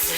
Say,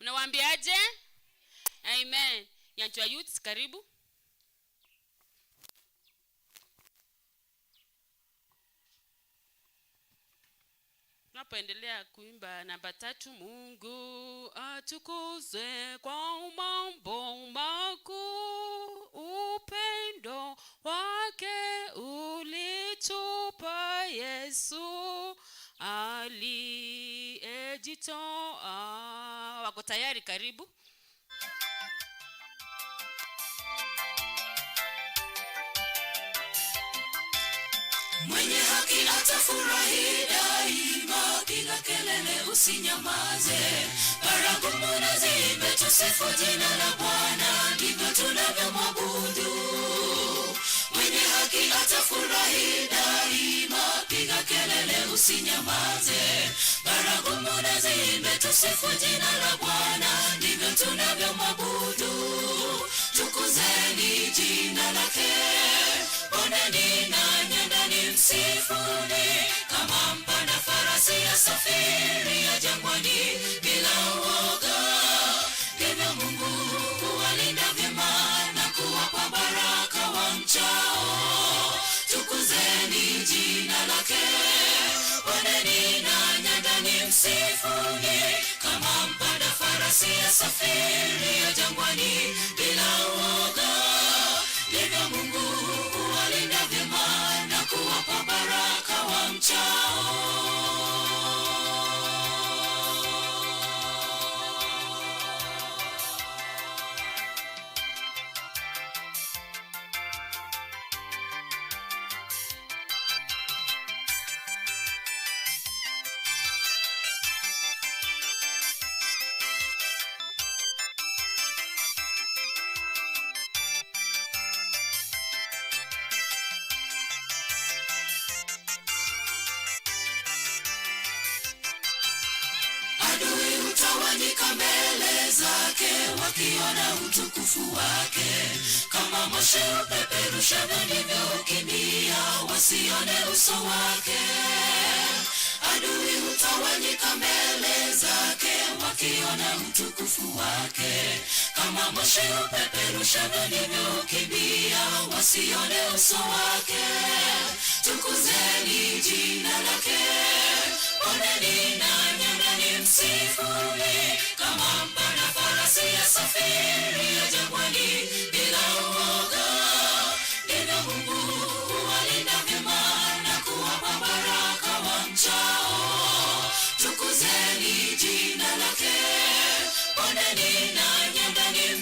Mnawaambiaje? Amen. Yantua youths karibu. Tunapoendelea kuimba namba 3, Mungu atukuzwe kwa mambo makuu, upendo wake ulitupa Yesu aliyejitoa. Wako tayari? Karibu. Mwenye haki atafurahi daima, piga kelele usinyamaze, baragumu na ziimbe, tusifu jina la Bwana, ndivyo tunavyomwabudu. Mwenye haki atafurahi daima, piga kelele usinyamaze, baragumu na ziimbe, tusifu jina la Bwana, ndivyo tunavyomwabudu. Tukuzeni jina lake, poneni na nyandani msifuni, kama mpanda farasi asafiri ya jangwani bila uoga. Ndivyo Mungu huwalinda vyema na kuwapa baraka wamchao. Tukuzeni jina lake, poneni na nyandani msifuni, kama mpanda farasi asafiri ya jangwani bila uoga. Ndivyo Mungu huwalinda vyema na kuwapa baraka wamchao. Adui hutawanyika mbele zake, wakiona utukufu wake, kama moshi upeperushavyo ndivyo hukimbia, wasione uso wake. Adui hutawanyika mbele zake, wakiona utukufu wake, kama moshi upeperushavyo ndivyo hukimbia, wasione uso wake. Tukuzeni jina lake, poneni na nyandani msifuni, kama mpanda farasi asafiri ya jangwani bila uoga. Ndivyo Mungu huwalinda vyema na kuwapa baraka wamchao. Tukuzeni jina lake, poneni na nyandani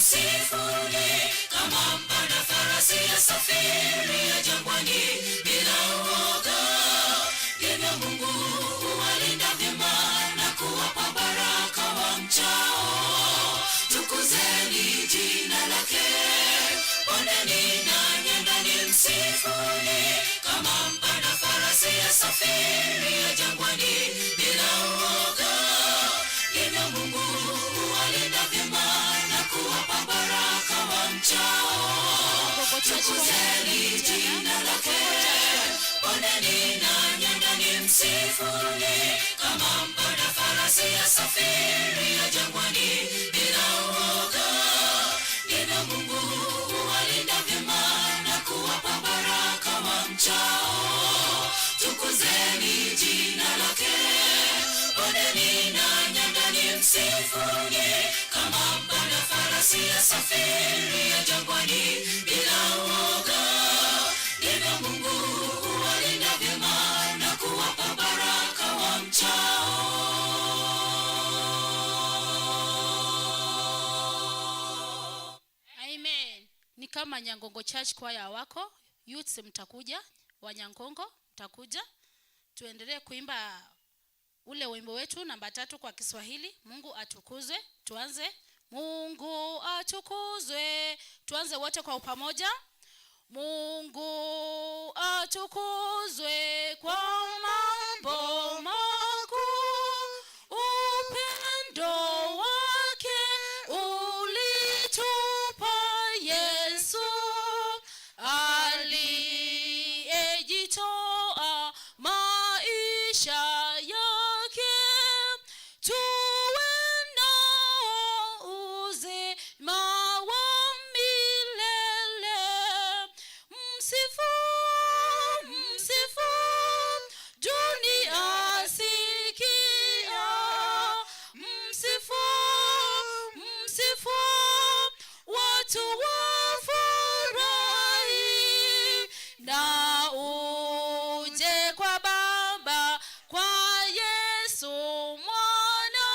farasi asafiri ya jangwani bila uoga. Ndivyo Mungu huwalinda vyema na kuwapa baraka wamchao. Tukuzeni jina lake, pondeni na nyangani msifuni, kama mpanda farasi asafiri ya jangwani bila uoga. Ndivyo Mungu huwalinda vyema na kuwapa baraka wamchao. Tukuzeni jina lake, pondeni na nyangani msifuni, kama mpanda farasi asafiri ya jangwani bila uoga. Ndivyo Mungu huwalinda vyema na kuwapa baraka wamchao. Tukuzeni jina lake, pondeni na nyangani msifuni, kama mpanda farasi asafiri ya jangwani bila uoga. Ndivyo Mungu huwalinda vyema na kuwapa baraka wamchao. Amen. Ni kama Nyangongo Church kwaya wako youths, mtakuja wa Nyangongo, mtakuja tuendelee kuimba ule wimbo wetu namba 3 kwa Kiswahili, Mungu atukuzwe. Tuanze Mungu atukuzwe, tuanze wote kwa pamoja. Mungu atukuzwe kwa mambo makuu, upendo wake ulitupa Yesu aliyejitoa maisha yake, tuwe nao uzima wa milele. Msifu, msifu, dunia sikia. Msifu, msifu, watu wafurahi. Na uje kwa Baba, kwa Yesu mwana,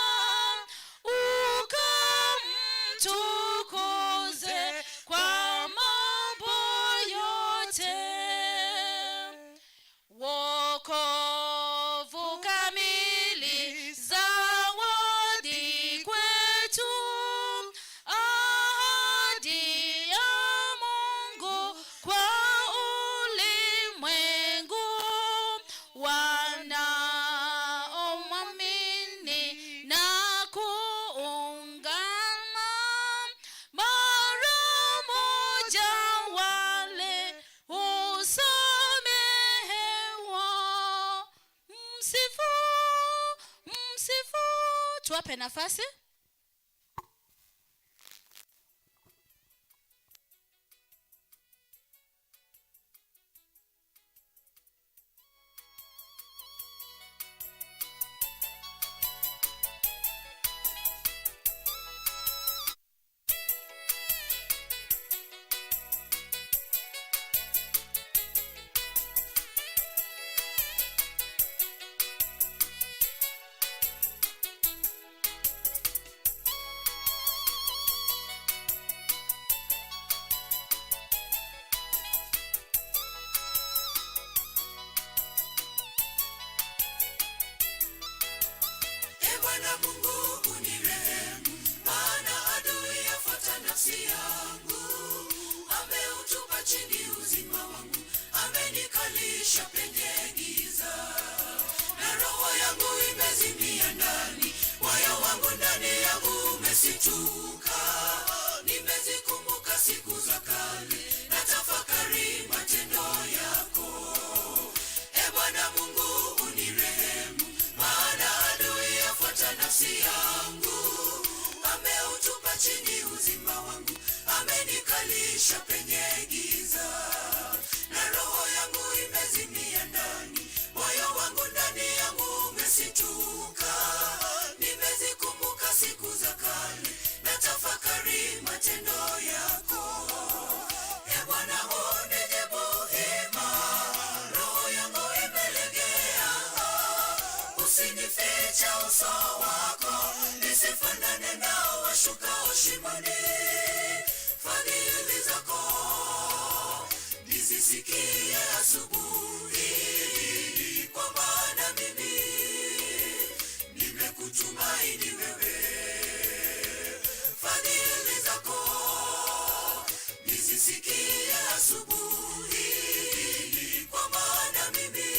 ukamtukuze kwa mambo yote. Wokovu kamili zawadi kwetu, ahadi ya Mungu kwa ulimwengu. Wanaomwamini na kuungana mara moja, wale husamehewa. Msifu, msifu, tuwape nafasi. Bwana Mungu unirehemu, maana adui yafuata nafsi yangu. Ameutupa chini uzima wangu, amenikalisha penye giza, na roho yangu imezimia ndani, moyo wangu ndani yangu umesituka. Nimezikumbuka siku za kale, na tafakari matendo yako. Bwana Mungu unirehemu, maana adui yafuata nafsi yangu. Ameutupa chini uzima wangu, amenikalisha penye giza, na roho yangu imezimia ndani, moyo wangu ndani yangu umesituka. Nimezikumbuka siku za kale, na tafakari matendo yako. Bwana unijibu hima, roho yangu imelegea. Usinifiche uso wako, nisifanane nao washukao shimoni. Fadhili zako nizisikie asubuhi, kwa maana mimi nimekutumaini wewe. Fadhili zako nizisikie asubuhi, kwa maana mimi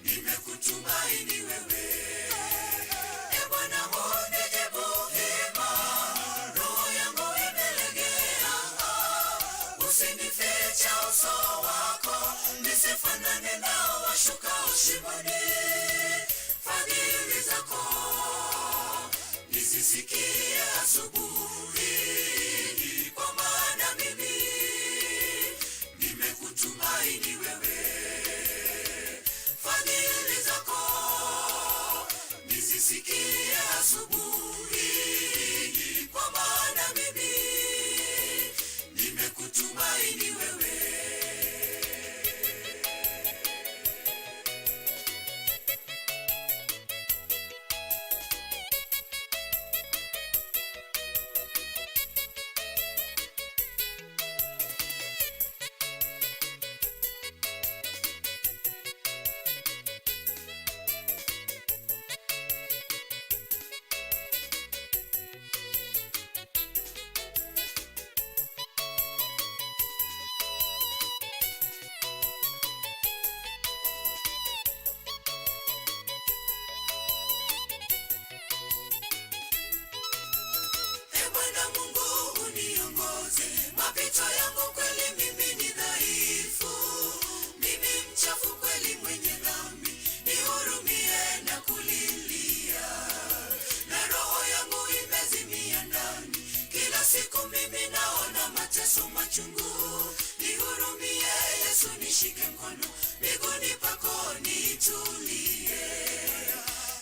nimekutumaini wewe. E Bwana, unijibu hima, roho yangu imelegea. Usinifiche uso wako, nisifanane nao washukao shimoni. Fadhili zako nizisikie asubuhi, kwa maana mimi nimekutumaini wewe. Fadhili zako nizisikie asubuhi, kwa maana mimi nimekutumaini wewe. Bwana Mungu uniongoze, mapito yangu kweli mimi ni dhaifu. Mimi mchafu kweli mwenye dhambi, nihurumie na kulilia. Na roho yangu imezimia ndani, kila siku mimi naona mateso machungu. Nihurumie Yesu, nishike mkono, miguuni pako nitulie.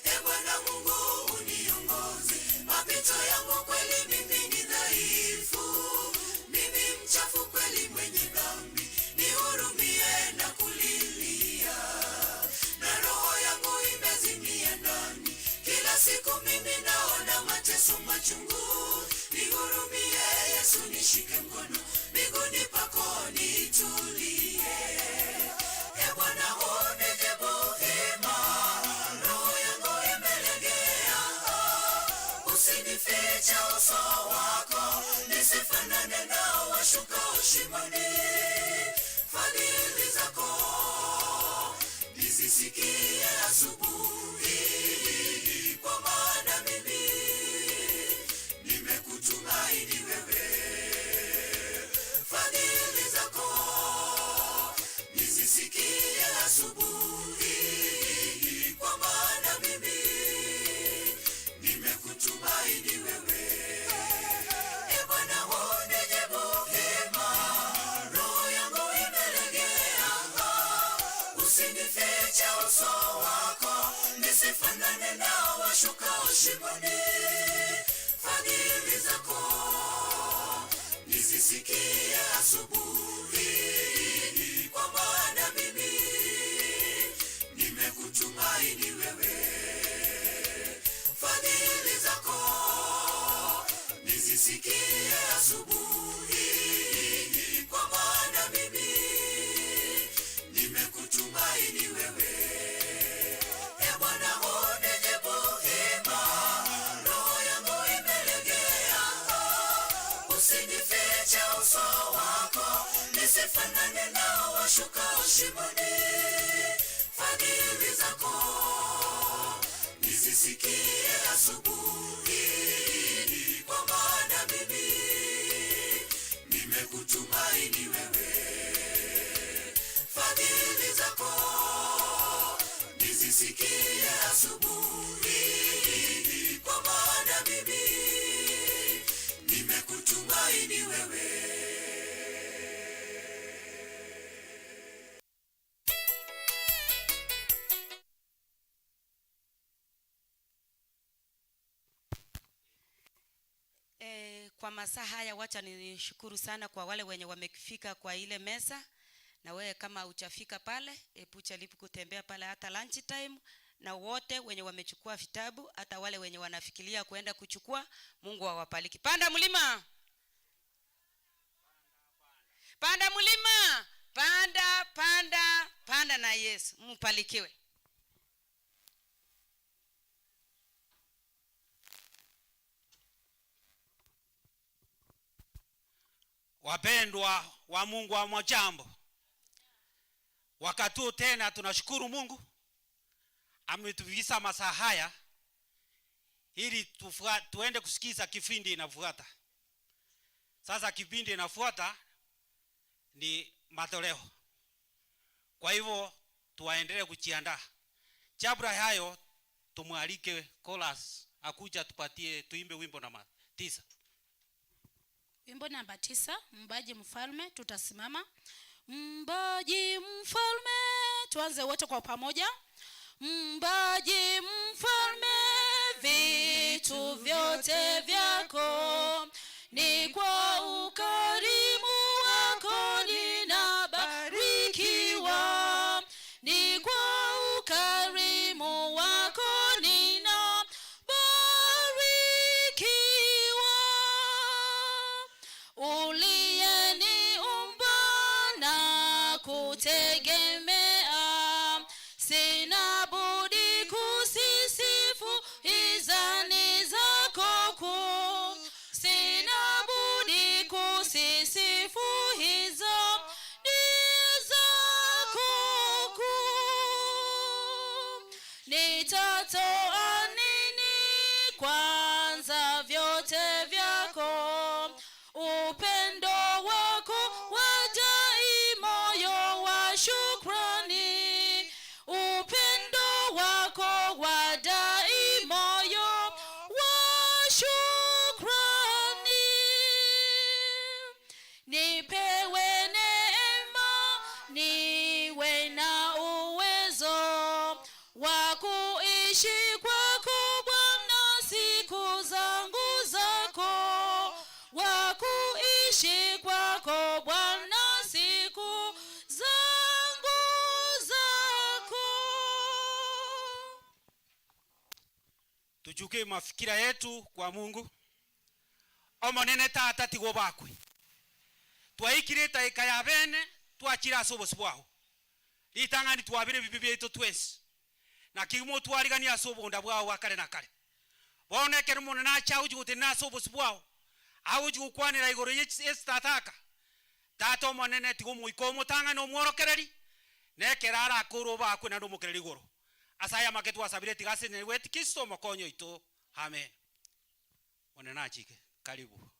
E Bwana Mungu uniongoze, mapito yangu kweli mimi ni dhaifu. Mimi mchafu kweli mwenye dhambi, nihurumie na kulilia. Na roho yangu imezimia ndani, kila siku mimi naona mateso machungu. Nihurumie Yesu, nishike mkono, miguuni pako nitulie. E Bwana unijibu hima, roho yangu imelegea. Usinifiche uso wako, nisifanane nao washukao shimoni. Fadhili zako nizisikie asubuhi, kwa maana mimi nimekutumaini wewe. Fadhili zako nizisikie asubuhi, kwa maana mimi nimekutumaini wewe. E Bwana unijibu hima, roho yangu imelegea. Usinifiche uso wako, nisifanane nao washukao shimoni. Fadhili zako nizisikie asubuhi, kwa maana mimi nimekutumaini wewe. Fadhili zako nizisikie asubuhi, kwa maana mimi nimekutumaini wewe. E Bwana unijibu hima, roho yangu imelegea. Usinifiche uso wako, nisifanane nao washukao shimoni. Fadhili zako nizisikie asubuhi, kwa maana mimi nimekutumaini wewe. Fadhili zako nizisikie asubuhi, kwa maana mimi nimekutumaini wewe. Kwa masaa haya wacha nishukuru sana kwa wale wenye wamefika kwa ile mesa, na wewe kama hujafika pale, epucha lipu kutembea pale hata lunch time, na wote wenye wamechukua vitabu, hata wale wenye wanafikiria kuenda kuchukua, Mungu awabariki. Panda mlima. Panda mlima, panda na Yesu. Mpalikiwe. Wapendwa wa Mungu wa majambo, wakati tena tunashukuru Mungu ametufikisha masaa haya ili tuende kusikiza kipindi inafuata. Sasa kipindi inafuata ni matoleo. Kwa hivyo tuwaendelee kujiandaa. Kabla hayo tumwalike chorus akuja tupatie tuimbe wimbo namba 9. Wimbo namba 9, mbaji mfalme. Tutasimama. Mbaji mfalme, tuanze wote kwa pamoja. Mbaji mfalme, vitu vyote vyako ni kwa ukarimu wako ninabarikiwa, ni kwa ukarimu wako ninabarikiwa. Uliyeniumba na kutegemea, sina budi kusisifu izani zako kuu. Sina budi kusisifu izani zako kuu. Nitatoa nini kwanza vyote vyako? Upendo wako wajai moyo wa shukrani. Upendo wako wadai moyo wa shukrani. Nipewe neema, niwe na uwezo wa kuishi kwako Bwana siku zangu zako. Wa kuishi kwako Bwana siku zangu zako. Tuchuke mafikira yetu kwa Mungu. Omonene tata tigo bakwe. Twaikireta ikaya bene twakira sobosi bwaho. Litangani twabire bibibi eto twese. Na kigumo twarigania sobonda bwaho wakale na kale. Bonekere mona na chauji gute na sobosi bwaho. Auji gukwanira igoro yestataka. Tata omonene tigo muikomo tangano mworokereri. Nekerara akoro bakwe na ndomokereri igoro. Asaya maketu asabire tigase ne weti Kristo mokonyo ito. Amen. Onena chike. Karibu.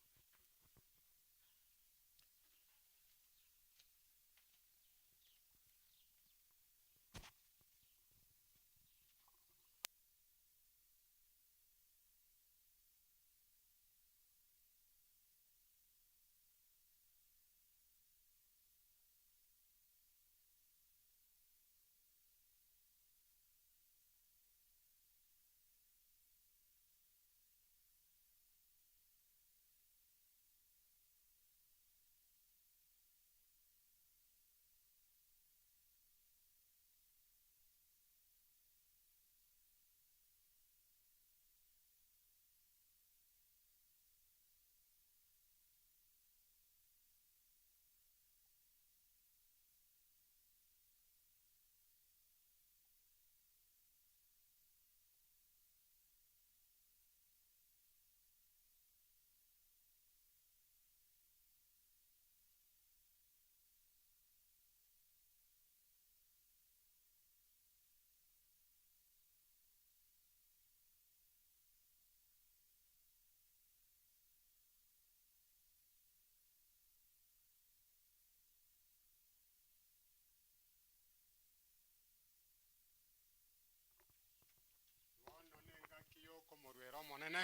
Komorwero monene.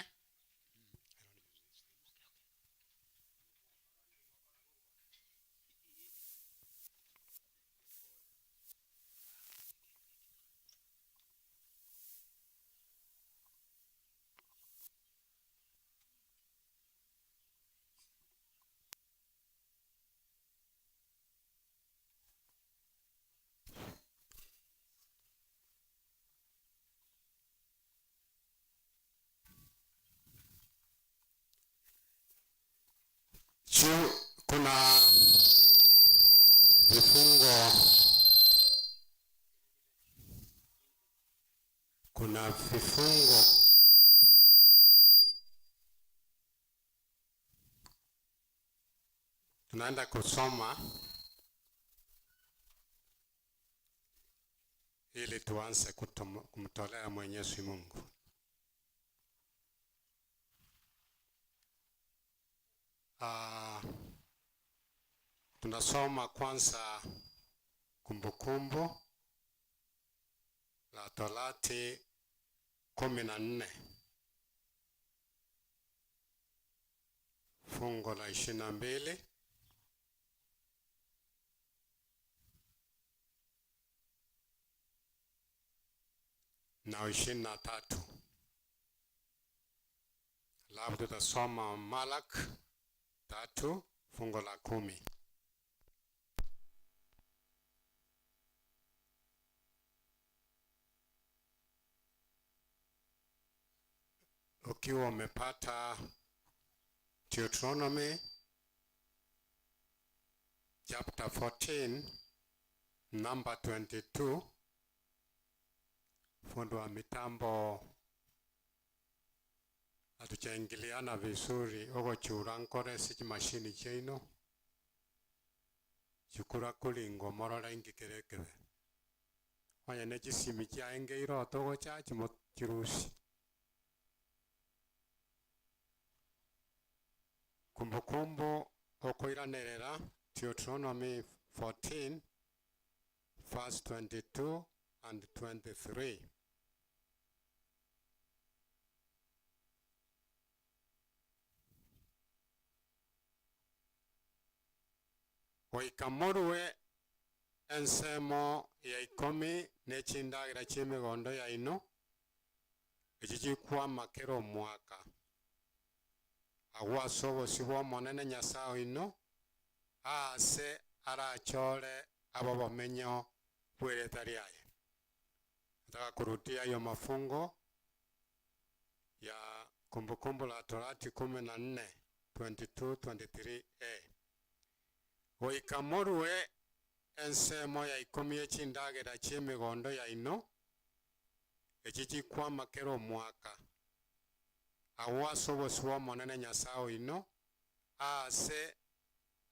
Kuna Vifungo, kuna vifungo tunaenda kusoma ili tuanze kumtolea Mwenyezi Mungu. Tunasoma kwanza Kumbukumbu la Torati 14 fungo la 22 na 23. Alafu tutasoma Malaki 3 fungo la 10. Ukiwa umepata Deuteronomy chapter 14 number 22, fundi wa mitambo atuchaingiliana vizuri ogo chura nkore siki mashini chino chukura kulingo morora ingikerekebe wanya nechisimi chaenge iroto go chachi mochirusi. Kumbukumbu okoiranerera Deuteronomy 14 verse 22 and 23. Oikamorwe ensemo ya 10 nechindagira chimigondo ya ino echichikwa makero mwaka agwasobo sibo monene Nyasaye ino ase arachore abo bamenyo bwereta lyaye. Nataka kurudia hiyo mafungo ya Kumbukumbu la Torati 14 22 23a. Oikamorwe ensemo ya 10 echindagera chimigondo ya ino echichikwa makero mwaka awasobo sibo monene Nyasaye ino ase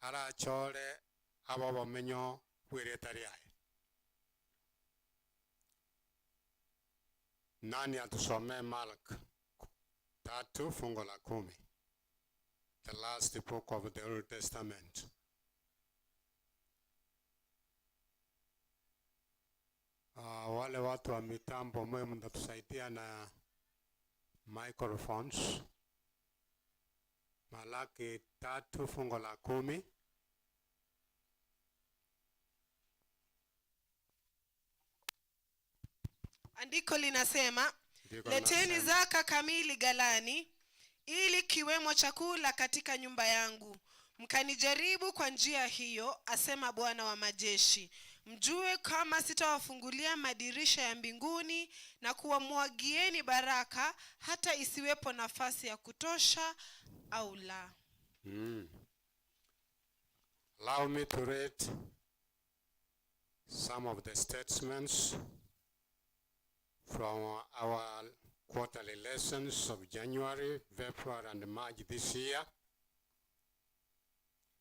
arachore abo bamenyo bwereta lyaye. Nani atusome Malaki 3 fungo la 10, the last book of the Old Testament. Wale watu wa mitambo mwe mtatusaidia na microphones. Malaki 3 fungo la 10. Andiko linasema, leteni zaka kamili ghalani, ili kiwemo chakula katika nyumba yangu. Mkanijaribu kwa njia hiyo, asema Bwana wa majeshi, mjue kama sitawafungulia madirisha ya mbinguni na kuwamwagieni baraka hata isiwepo nafasi ya kutosha au la. Allow me to read some of the statements from our quarterly lessons of January, February, and March this year.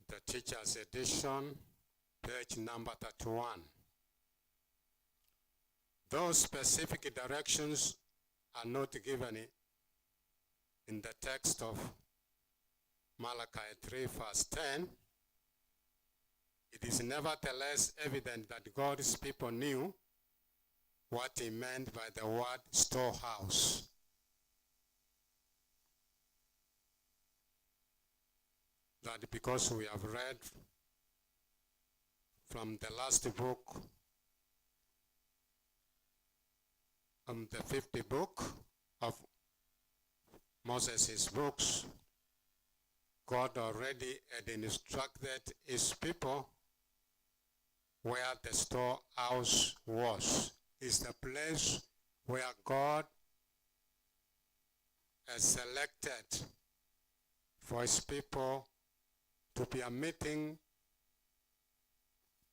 The Teacher's Edition, page number 31. Those specific directions are not given in the text of Malachi 3 verse 10. It is nevertheless evident that God's people knew what he meant by the word storehouse. That because we have read from the last book, the 50th book of Moses' books, God already had instructed his people where the storehouse was. It's the place where God has selected for his people to be a meeting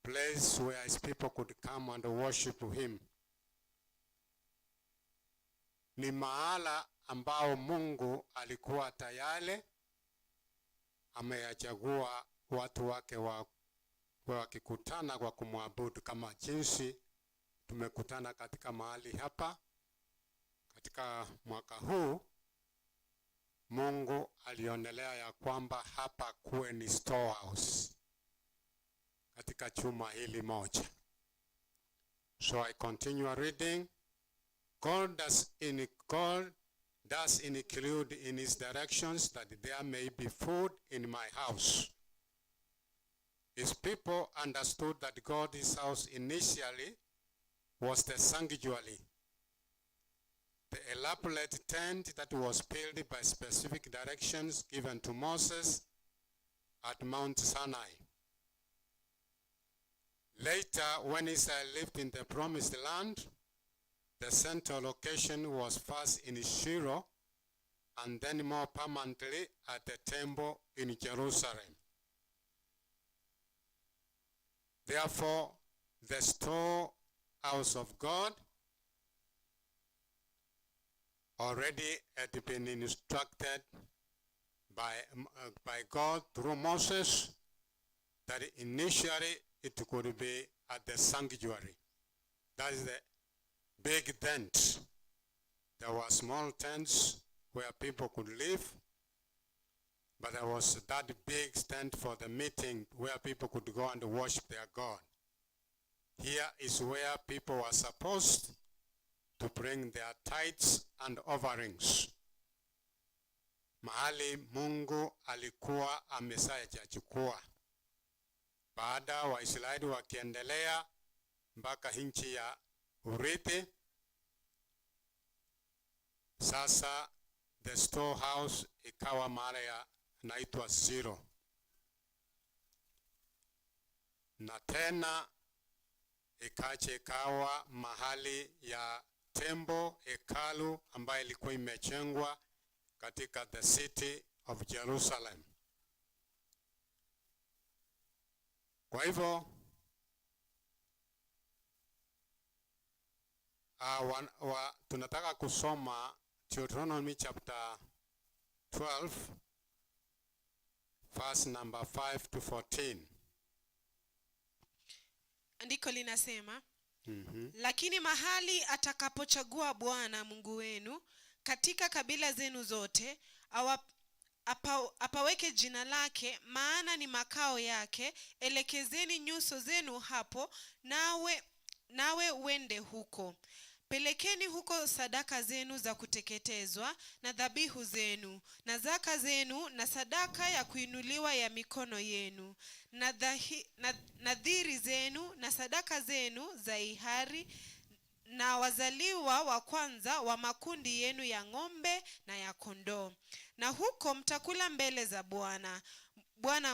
place where his people could come and worship him. Ni mahala ambao Mungu alikuwa tayari ameyachagua watu wake wakikutana kwa kumwabudu, kama jinsi tumekutana katika mahali hapa. Katika mwaka huu Mungu alionelea ya kwamba hapa kuwe ni storehouse katika chuma hili moja. So I continue reading. God does include in his directions that there may be food in my house. His people understood that God's house initially was the sanctuary, the elaborate tent that was built by specific directions given to Moses at Mount Sinai. Later, when Israel lived in the promised land, the central location was first in Shiloh and then more permanently at the temple in Jerusalem. Therefore, the storehouse of God already had been instructed by God through Moses that initially it could be at the sanctuary. That is the big tent. There were small tents where people could live, but there was that big tent for the meeting where people could go and worship their God. Here is where people were supposed to bring their tithes and offerings. Mahali Mungu alikuwa ameshachukua. Baada Waisraeli wakiendelea mpaka nchi ya urithi, sasa the storehouse ikawa mahali ya naitwa Shiloh. Na tena ikawa mahali ya tembo, hekalu ambayo ilikuwa imejengwa katika the city of Jerusalem. Kwa hivyo tunataka kusoma Deuteronomy chapter 12 verse number 5 to 14. Andiko linasema, lakini mahali atakapochagua Bwana Mungu wenu katika kabila zenu zote, apaweke jina lake, maana ni makao yake, elekezeni nyuso zenu hapo, nawe uende huko. Pelekeni huko sadaka zenu za kuteketezwa na dhabihu zenu na zaka zenu na sadaka ya kuinuliwa ya mikono yenu na nadhiri zenu na sadaka zenu za hiari na wazaliwa wa kwanza wa makundi yenu ya ng'ombe na ya kondoo. Na huko mtakula mbele za Bwana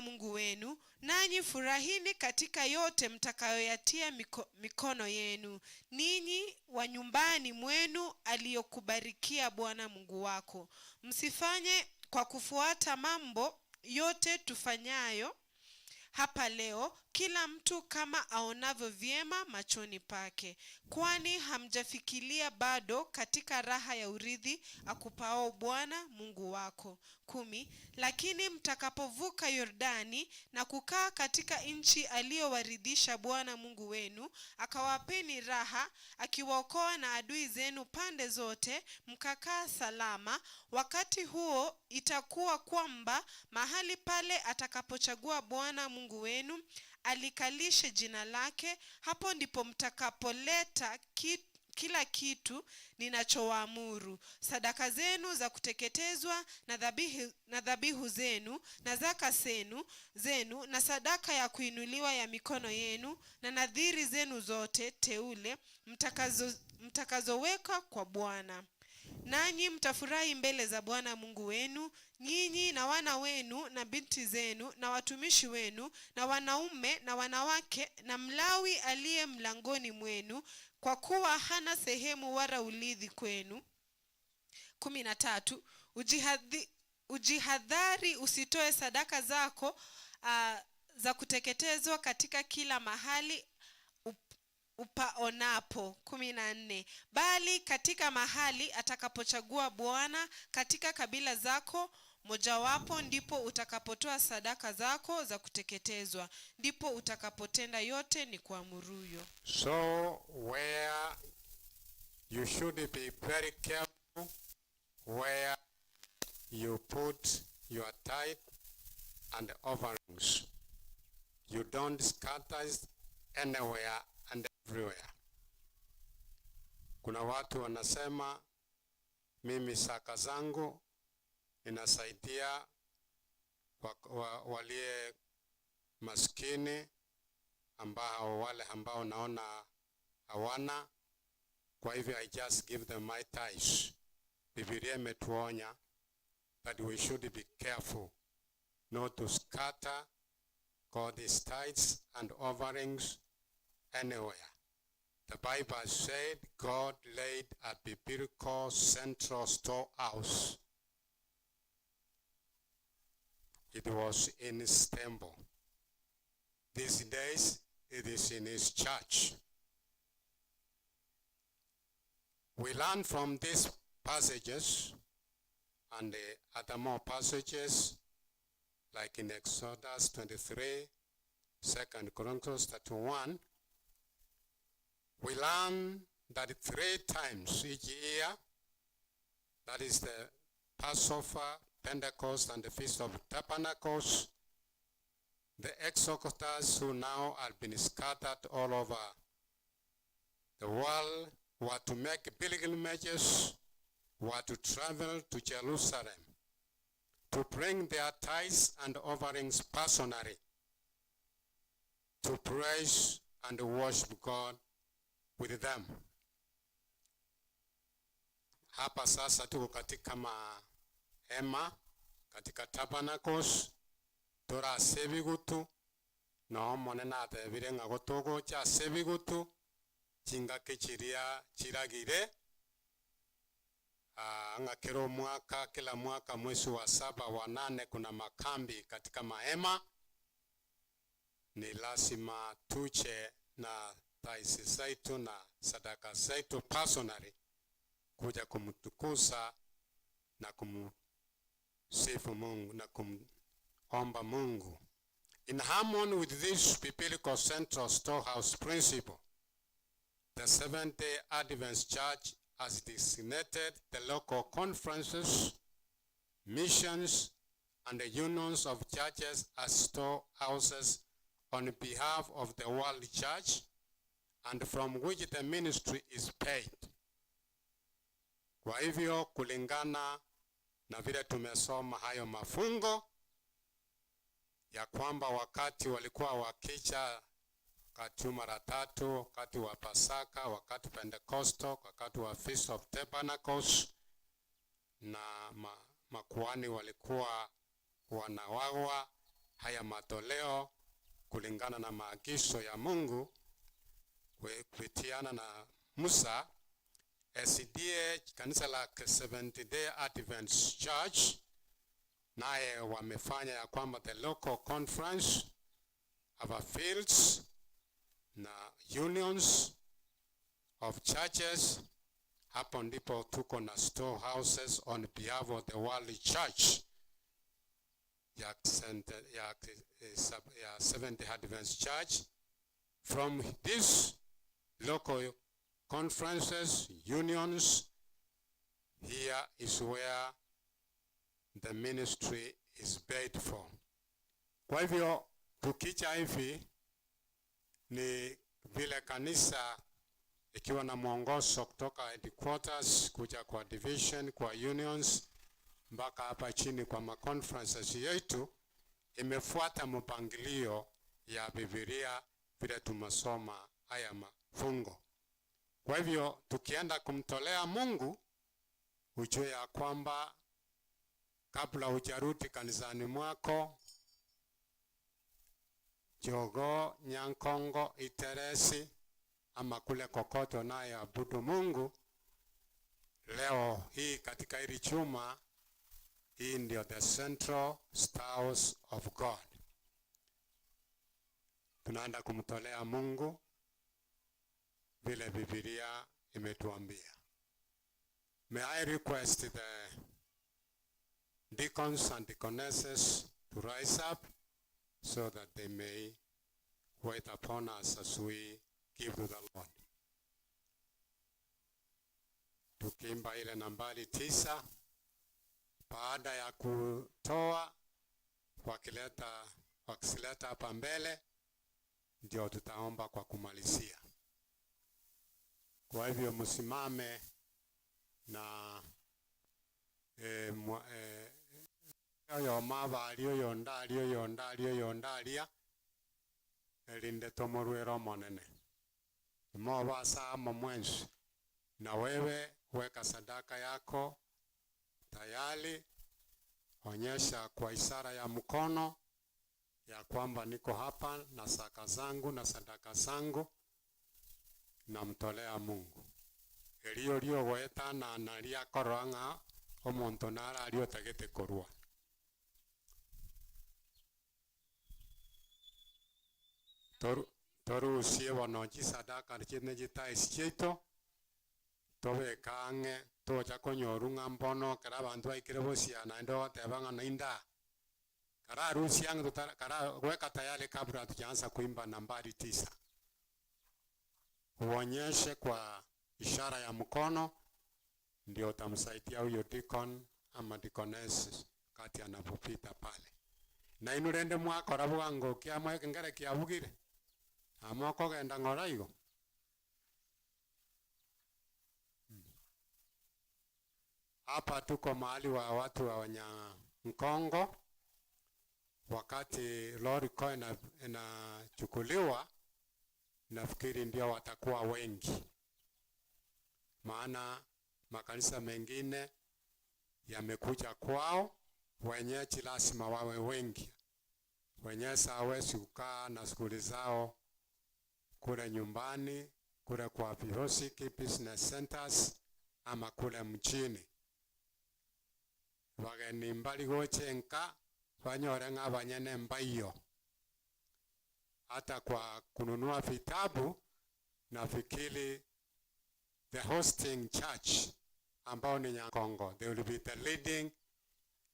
Mungu wenu, nanyi furahini katika yote mtakayoyatia mikono yenu, ninyi wa nyumbani mwenu aliyokubarikia Bwana Mungu wako. Msifanye kwa kufuata mambo yote tufanyayo hapa leo, kila mtu kama aonavyo vyema machoni pake, kwani hamjafikiria bado katika raha ya urithi akupao Bwana Mungu wako. 10. Lakini mtakapovuka Yordani na kukaa katika nchi aliyowaridhisha Bwana Mungu wenu, akawapeni raha, akiwaokoa na adui zenu pande zote, mkakaa salama, wakati huo itakuwa kwamba mahali pale atakapochagua Bwana Mungu wenu alikalishe jina lake, hapo ndipo mtakapoleta kila kitu ninachowaamuru, sadaka zenu za kuteketezwa na dhabihu zenu na zaka zenu na sadaka ya kuinuliwa ya mikono yenu na nadhiri zenu zote teule mtakazoweka kwa Bwana. Nanyi mtafurahi mbele za Bwana Mungu wenu, nyinyi na wana wenu na binti zenu na watumishi wenu na wanaume na wanawake na Mlawi aliye mlangoni mwenu, kwa kuwa hana sehemu wala urithi kwenu. 13. Ujihadhari usitoe sadaka zako za kuteketezwa katika kila mahali upaonapo. 14 Bali katika mahali atakapochagua Bwana katika kabila zako mojawapo, ndipo utakapotoa sadaka zako za kuteketezwa, ndipo utakapotenda yote ni kuamuruyo. So where you should be very careful where you put your tithe and offerings. You don't scatter it anywhere and everywhere. Kuna watu wanasema mimi saka zangu inasaidia walie maskini wale ambao naona hawana, kwa hivyo I just give them my tithes. Biblia imetuonya that we should be careful not to scatter God's tithes and offerings anywhere. The Bible said God laid a biblical central storehouse. It was in his temple. These days it is in his church. We learn from these passages and the other more passages like in Exodus 23, 2 Chronicles 31, we learn that 3 times each year, that is the Passover, Pentecost, and the Feast of Tabernacles, the exodus who now have been scattered all over the world were to make pilgrimages, were to travel to Jerusalem, to bring their tithes and offerings personally, to praise and worship God with them. Hapa sasa tuko katika mahema, katika tabernacles, tora sebigutu, no monena tebire ngagotogo cha sebigutu, chinga kichiria chiragire, ngakero mwaka, kila mwaka mwezi wa 7 wa 8 kuna makambi katika mahema. Ni lazima tuche na taisi zetu na sadaka zetu personally kuja kumtukuza na kumsifu Mungu na kumomba Mungu. In harmony with this biblical central storehouse principle, the Seventh-day Adventist Church has designated the local conferences, missions, and the unions of churches as storehouses on behalf of the world church, and from which the ministry is paid. Kwa hivyo kulingana na vile tumesoma hayo mafungo ya kwamba wakati walikuwa wakicha wakati mara 3, wakati wa Pasaka, wakati Pentecosto, wakati wa Feast of Tabernacles, na makuhani walikuwa wanawagwa haya matoleo kulingana na maagizo ya Mungu kupitiana na Musa. SDA kanisa la Seventh-day Adventist Church naye wamefanya ya kwamba the local conference of fields na unions of churches, hapo ndipo tuko na storehouses on behalf of the world church ya Seventh-day Adventist Church. From these local conferences, unions, here is where the ministry is paid for. Kwa hivyo tukicha hivi ni vile kanisa ikiwa na mwongozo kutoka headquarters kuja kwa division, kwa unions, mpaka hapa chini kwa maconferences yetu, imefuata mpangilio ya Biblia vile tumesoma haya mafungo. Kwa hivyo tukienda kumtolea Mungu, ujue ya kwamba kabla hujarudi kanisani mwako, Jogoo, Nyankongo, Iteresi, ama kule kokoto naye abudu Mungu, leo hii katika hili chuma, hii ndio the central storehouse of God. tunaenda kumtolea Mungu vile Biblia imetuambia. May I request the deacons and deaconesses to rise up so that they may wait upon us as we give to the Lord. Tukimba ile nambari 9, baada ya kutoa wakisileta hapa mbele, ndio tutaomba kwa kumalizia. Kwa hivyo msimame na yo mava alio elinde tomorwero monene moba saa mwenzi. Na wewe weka sadaka yako tayari, onyesha kwa ishara ya mkono ya kwamba niko hapa na saka zangu na sadaka zangu namtolea Mungu. Elio weta na analia koranga omonto nara alio tagete korwa. Toru usie wanoji sadaka chene jita ischieto tobe kange toja konyoru ngambono kara bantu aikire bosiana ndo tebanga nainda kara rusi yangu kara weka tayari kabla tujaanza kuimba nambari 9. Uonyeshe kwa ishara ya mkono, ndio utamsaidia huyo deacon ama deaconess kati anapopita pale. Na inurende mwakora bwango kiamwe kengere kiabugire amoko genda ngoraigo. Hapa tuko mahali wa watu wa Wanyankongo. Wakati lori kwa inachukuliwa, nafikiri ndio watakuwa wengi, maana makanisa mengine yamekuja kwao, wenyeji lazima wawe wengi. Wenyeji hawezi kukaa na shughuli zao kule nyumbani, kule kwa vihosiki business centers ama kule mjini. Wageni mbali gochenka wanyore ng'abanyene mbayo. Hata kwa kununua vitabu, nafikiri the hosting church ambao ni Nyankongo, they will be the leading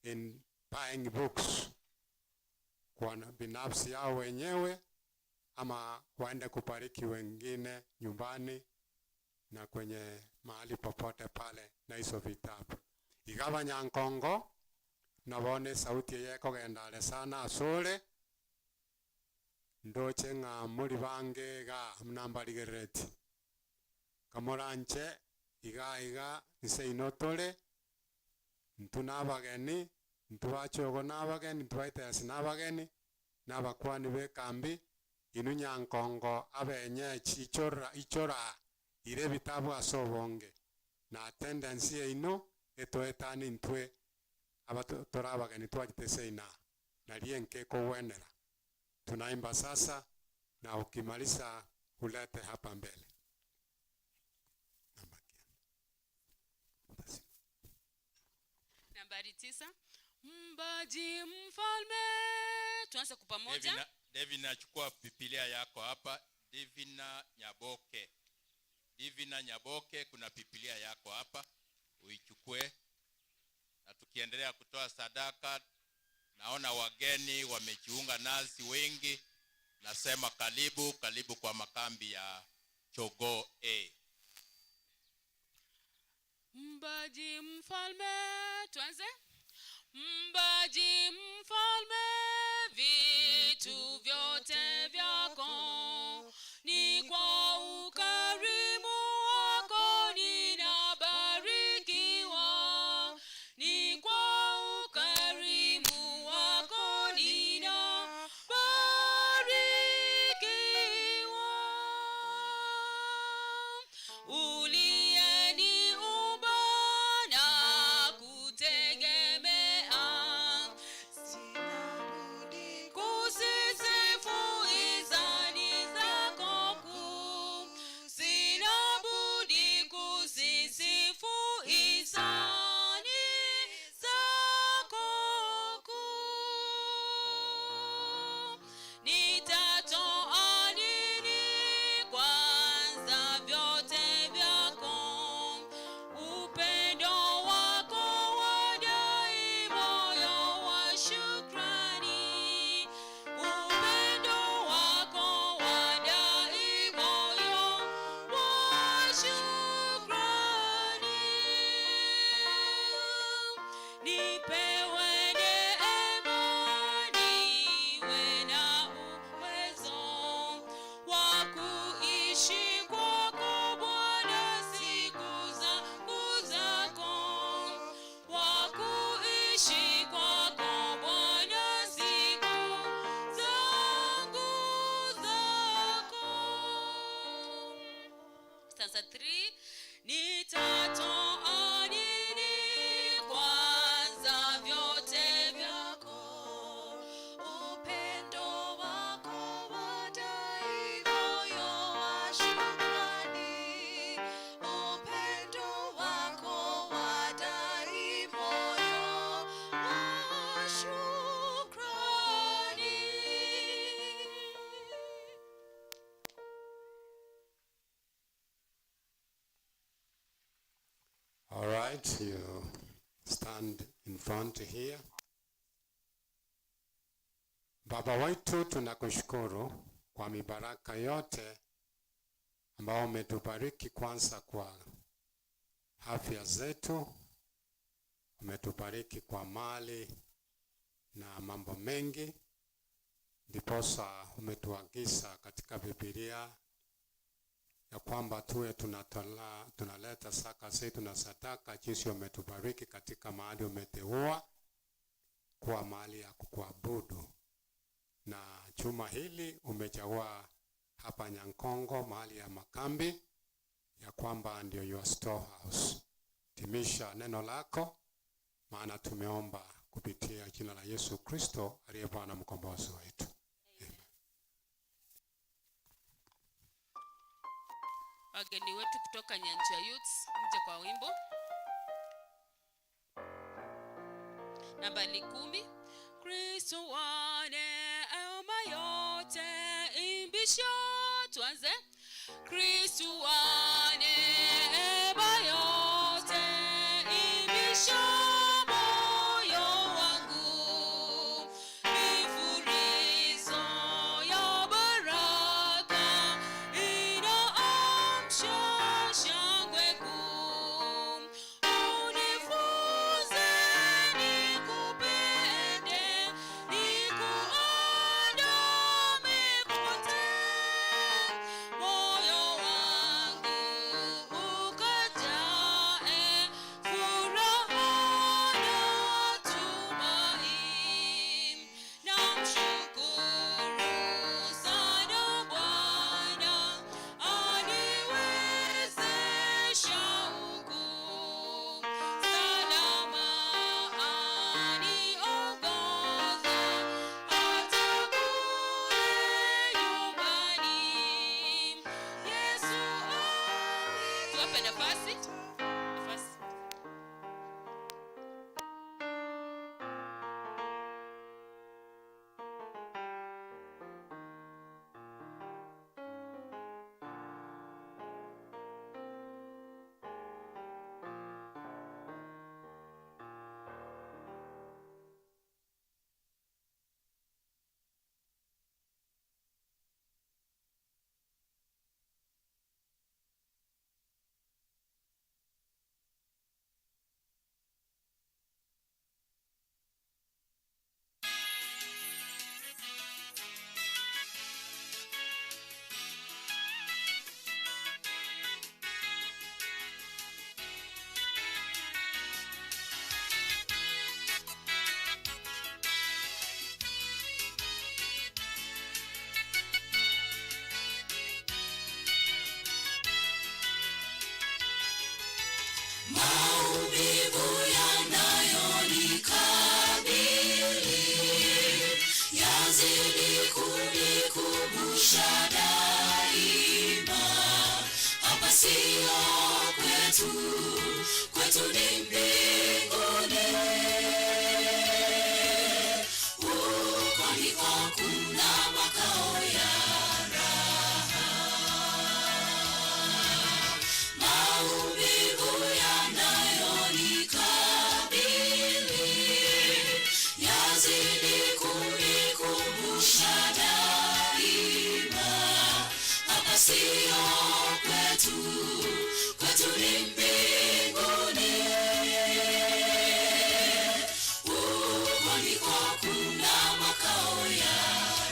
in buying books kwa binafsi yao wenyewe, ama waende kubariki wengine nyumbani na kwenye mahali popote pale na hizo vitabu. Igaba Nyankongo nabone sauti yeko gendale sana asole ndoche nga muri bange ga mnambali gereti kamoranche iga nise inotole ntunabageni ntubachogo nabageni ntubaitesi nabageni nabakwani bekambi inu Nyankongo abenye ichora ire bitabu asobonge na attendance ino etoetani ntwe abatorabageni twajitese ina nalienke ko wenera. Tunaimba sasa na ukimaliza ulete hapa mbele. Nambari 9. Mbaji mfalme. Tuanze kwa pamoja. Devina chukua Biblia yako hapa. Devina Nyaboke. Devina Nyaboke, kuna Biblia yako hapa. Uichukue. Na tukiendelea kutoa sadaka, naona wageni wamejiunga nasi wengi. Nasema karibu kwa makambi ya Jogoo A. Mbaji mfalme, tuanze. Mbaji mfalme, vitu vyote vyako ni kwa ukarimu wako ninabarikiwa, ni kwa ukarimu wako ninabarikiwa. Ulieniumba na kutegemea, invite you stand in front here. Baba wetu, tunakushukuru kwa mibaraka yote ambao umetubariki, kwanza kwa afya zetu, umetubariki kwa mali na mambo mengi. Ndiposa umetuagiza katika Biblia ya kwamba tuwe tunaleta zaka zetu na sadaka jinsi umetubariki katika mahali umeteua kwa mahali ya kuabudu. Na juma hili umechagua hapa Nyankongo mahali ya makambi ya kwamba ndio your storehouse. Timisha neno lako, maana tumeomba kupitia jina la Yesu Kristo aliye Bwana mkombozi wetu. Wageni wetu kutoka Nyancha Youths, mje kwa wimbo namba 10. Kristo wane neema yote imbisha, tuanze. Kristo wane neema yote imbisha moyo wangu, mifurizo ya baraka inaamsha shangwe kuu. Unifunze nikupende, nikuandame pote, moyo wangu ukajae furaha na tumaini. Namshukuru sana Bwana aniwezesha huku salama, aniongoza hata kule nyumbani. Yesu tuwape nafasi. Maumivu yanayonikabili yazidi kunikumbusha daima, hapa sio kwetu, kwetu ni mbinguni. Huko ndiko kuna makao ya raha. Maumivu yanayonikabili yazidi kunikumbusha daima, hapa sio kwetu, kwetu ni mbinguni. Huko ndiko kuna makao ya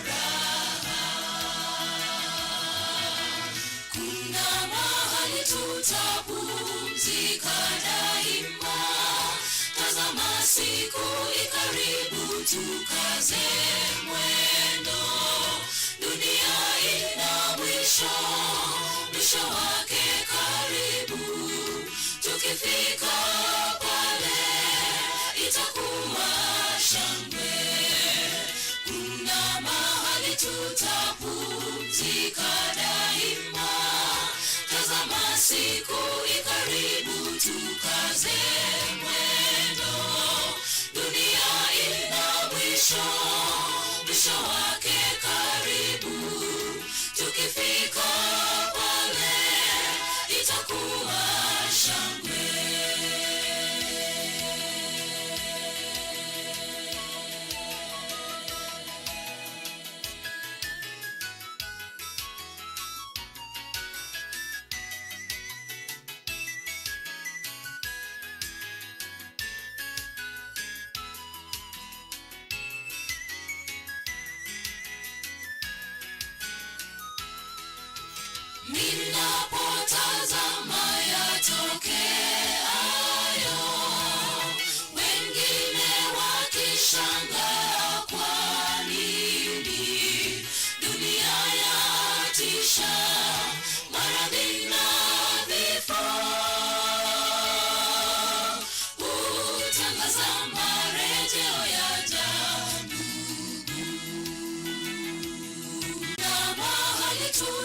raha. Kuna mahali tutapumzika daima, tazama siku ikaribu, tukaze mwendo. Dunia ina mwisho, mwisho wake karibu. Tukifika pale itakuwa shangwe. Kuna mahali tutapumzika daima, tazama siku ikaribu, tukaze mwendo. Dunia ina mwisho, mwisho wake karibu. Tukifika pale itakuwa shangwe.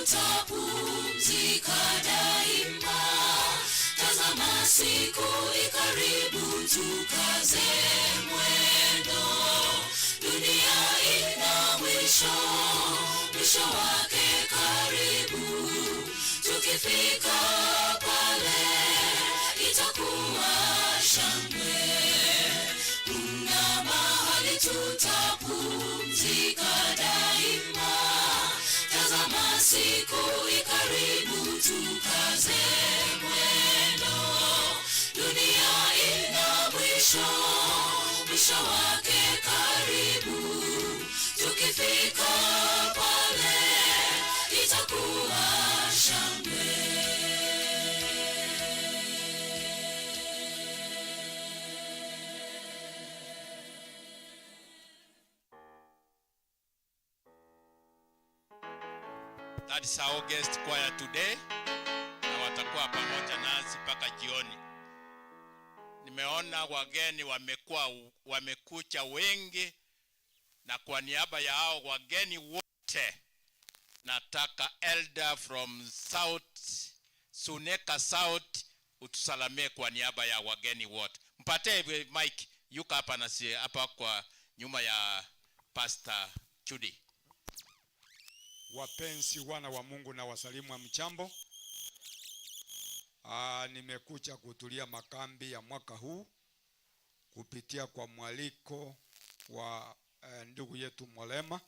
tutapumzika daima. Tazama siku ikaribu, tukaze mwendo. Dunia ina mwisho, mwisho wake karibu. Tukifika pale itakuwa shangwe. Kuna mahali tutapumzika daima. Tazama siku ikaribu, tukaze mwendo. Dunia ina mwisho, mwisho wake karibu. Tukifika pale itakuwa shangwe. That is our guest choir today, na watakuwa pamoja nasi mpaka jioni. Nimeona wageni wamekucha wengi, na kwa niaba ya hao wageni wote nataka elder from South Suneka South utusalamie kwa niaba ya wageni wote. Mpate mic, yuko hapa nasi hapa kwa nyuma ya Pastor Judy. Wapenzi wana wa Mungu na wasalimu wa mchambo. Nimekuja kutulia makambi ya mwaka huu kupitia kwa mwaliko wa ndugu yetu Molema.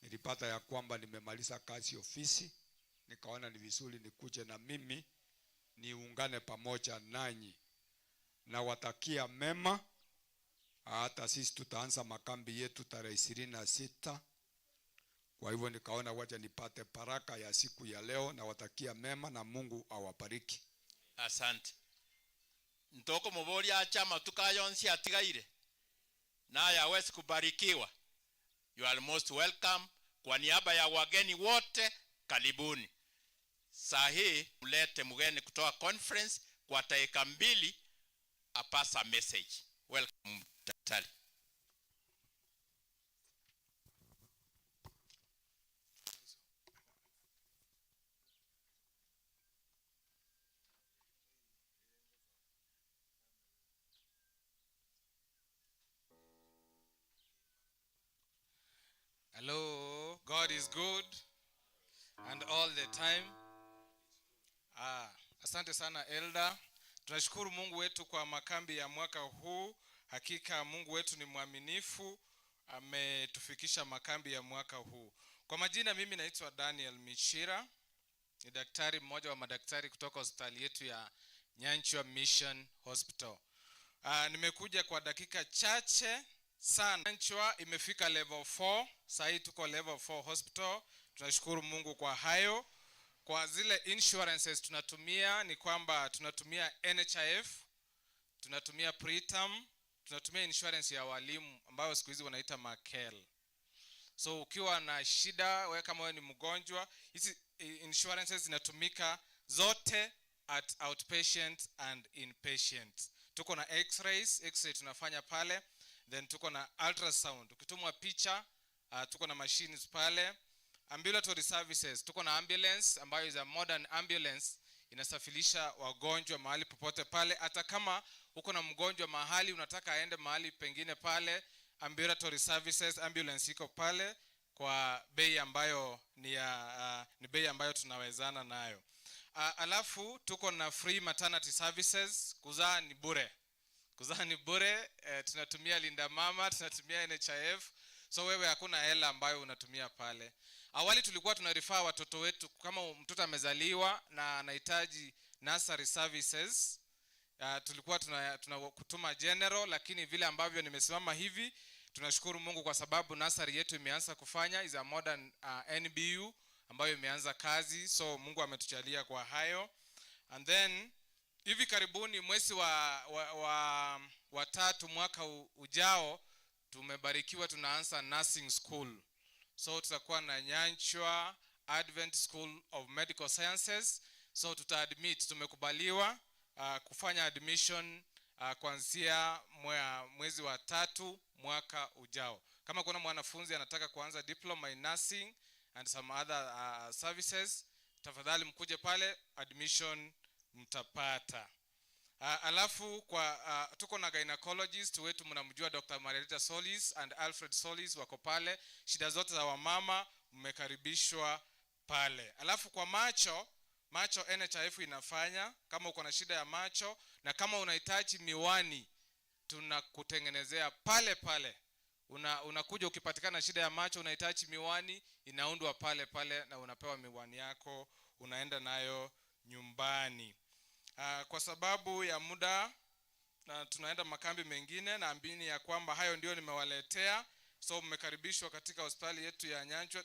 Nilipata ya kwamba nimemaliza kazi ofisi, nikaona ni vizuri nikuje na mimi niungane pamoja nanyi. Na watakia mema. Hata sisi tutaanza makambi yetu tarehe 26. Kwa hivyo nikaona wacha nipate baraka ya siku ya leo, na watakia mema na Mungu awabariki. Asante. Ntoko mubori achama tukayonsi atigaire. Na yawezi kubarikiwa. You are most welcome. Kwa niaba ya wageni wote, karibuni. Sahi mlete mgeni kutoka conference kwa dakika 2 apasa message. Welcome daktari. Hello, God is good and all the time. Asante sana elder. Tunashukuru Mungu wetu kwa makambi ya mwaka huu. Hakika Mungu wetu ni mwaminifu, ametufikisha makambi ya mwaka huu. Kwa majina mimi naitwa Daniel Michira. Ni daktari mmoja wa madaktari kutoka hospitali yetu ya Nyanchwa Mission Hospital. Nimekuja kwa dakika chache sana. Nyanchwa imefika level 4. Sasa tuko level 4 hospital. Tunashukuru Mungu kwa hayo. Kwa zile insurances tunatumia ni kwamba tunatumia NHIF, tunatumia Preterm, tunatumia insurance ya walimu ambayo siku hizi wanaita Makel. So ukiwa na shida, wewe kama wewe ni mgonjwa, hizi insurances zinatumika zote at outpatient and inpatient. Tuko na x-rays tunafanya pale, then tuko na ultrasound. Ukitumwa picha, tuko na machines pale. Ambulatory services, tuko na ambulance ambayo is a modern ambulance, inasafirisha wagonjwa mahali popote pale. Hata kama uko na mgonjwa mahali unataka aende mahali pengine pale, ambulatory services ambulance iko pale kwa bei ambayo ni bei ambayo tunawezana nayo. Alafu tuko na free maternity services, kuzaa ni bure. Kuzaa ni bure, tunatumia Linda Mama, tunatumia NHIF. So wewe hakuna hela ambayo unatumia pale. Awali tulikuwa tunarifaa watoto wetu kama mtoto amezaliwa na anahitaji nursery services. Tulikuwa tunakutuma general, lakini vile ambavyo nimesimama hivi, tunashukuru Mungu kwa sababu nursery yetu imeanza kufanya is a modern NBU ambayo imeanza kazi. So Mungu ametujalia kwa hayo. And then hivi karibuni mwezi wa 3 mwaka ujao tumebarikiwa tunaanza nursing school. So tutakuwa na Nyanchwa Advent School of Medical Sciences. So tutaadmit, tumekubaliwa kufanya admission kuanzia mwezi wa 3 mwaka ujao. Kama kuna mwanafunzi anataka kuanza diploma in nursing, and some other services, tafadhali mkuje pale, admission mtapata. Alafu kwa tuko na gynecologist wetu mnamjua Dr. Margarita Solis and Alfred Solis wako pale. Shida zote za wamama mmekaribishwa pale. Alafu kwa macho NHIF inafanya kama uko na shida ya macho na kama unahitaji miwani tunakutengenezea pale pale. Unakuja ukipatikana shida ya macho unahitaji miwani inaundwa pale pale na unapewa miwani yako unaenda nayo nyumbani. Kwa sababu ya muda na tunaenda makambi mengine, na ambini ya kwamba hayo ndio nimewaletea. So mmekaribishwa katika hospitali yetu ya Nyanchwa.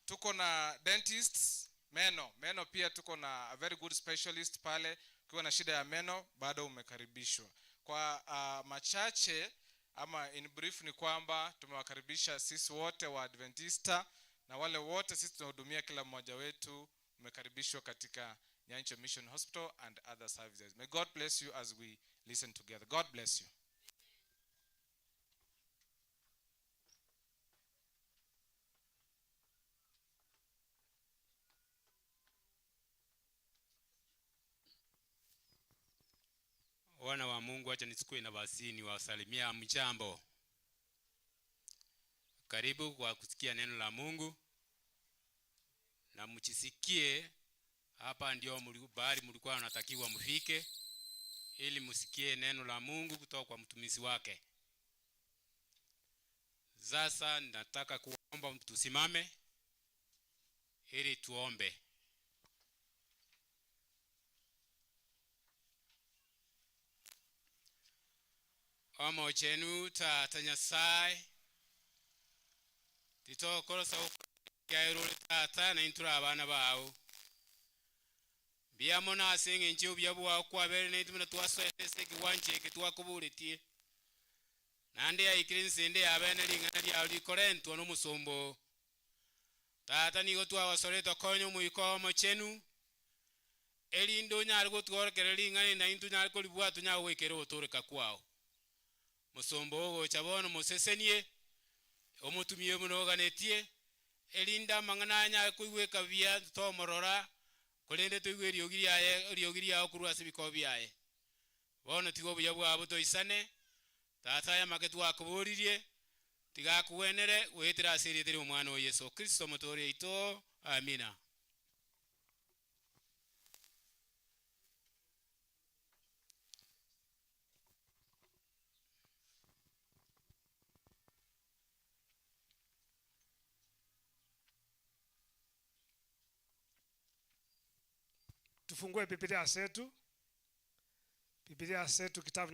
Tuko na dentists, meno pia tuko na a very good specialist pale. Ukiwa na shida ya meno bado umekaribishwa. Kwa machache ama in brief ni kwamba tumewakaribisha sisi wote wa Adventista na wale wote sisi tunahudumia kila mmoja wetu umekaribishwa katika Nyanchwa Mission Hospital and other services. May God bless you as we listen together. God bless you. Wana wa Mungu, acha nichukue nafasi niwasalimia mjambo. Karibu kwa kusikia neno la Mungu. Na mchisikie hapa ndio bahari mlikuwa unatakiwa mfike ili msikie neno la Mungu kutoka kwa mtumishi wake. Sasa nataka kuomba tusimame ili tuombe. Omo chenu Tata Nyasaye titokorosa kairo Tata na intura abana bawo bia mona senge nche bia bwa kwa bere ne tumena twasese kiwanche kitwakubulitie nande ya ikrinse ya abene lingana lya likorento no musombo Tata nigo twawasoreto konyo muiko mo chenu elindo nyari gutworokere lingana na intu nyari ko libwa tunyawekere otoreka kwao musombo go chabono musesenie omutumie munoganetie elinda mangananya kuiweka bia tomorora kolende tuigwe riogiria okurwa sibiko biaye bono tigo buya bwabo toisane Tata ya maketu akuburirie tigakuwenere wetira asiri tiri umwana wa Yesu Kristo mutore ito amina. Tufungue Biblia zetu. Biblia zetu kitabu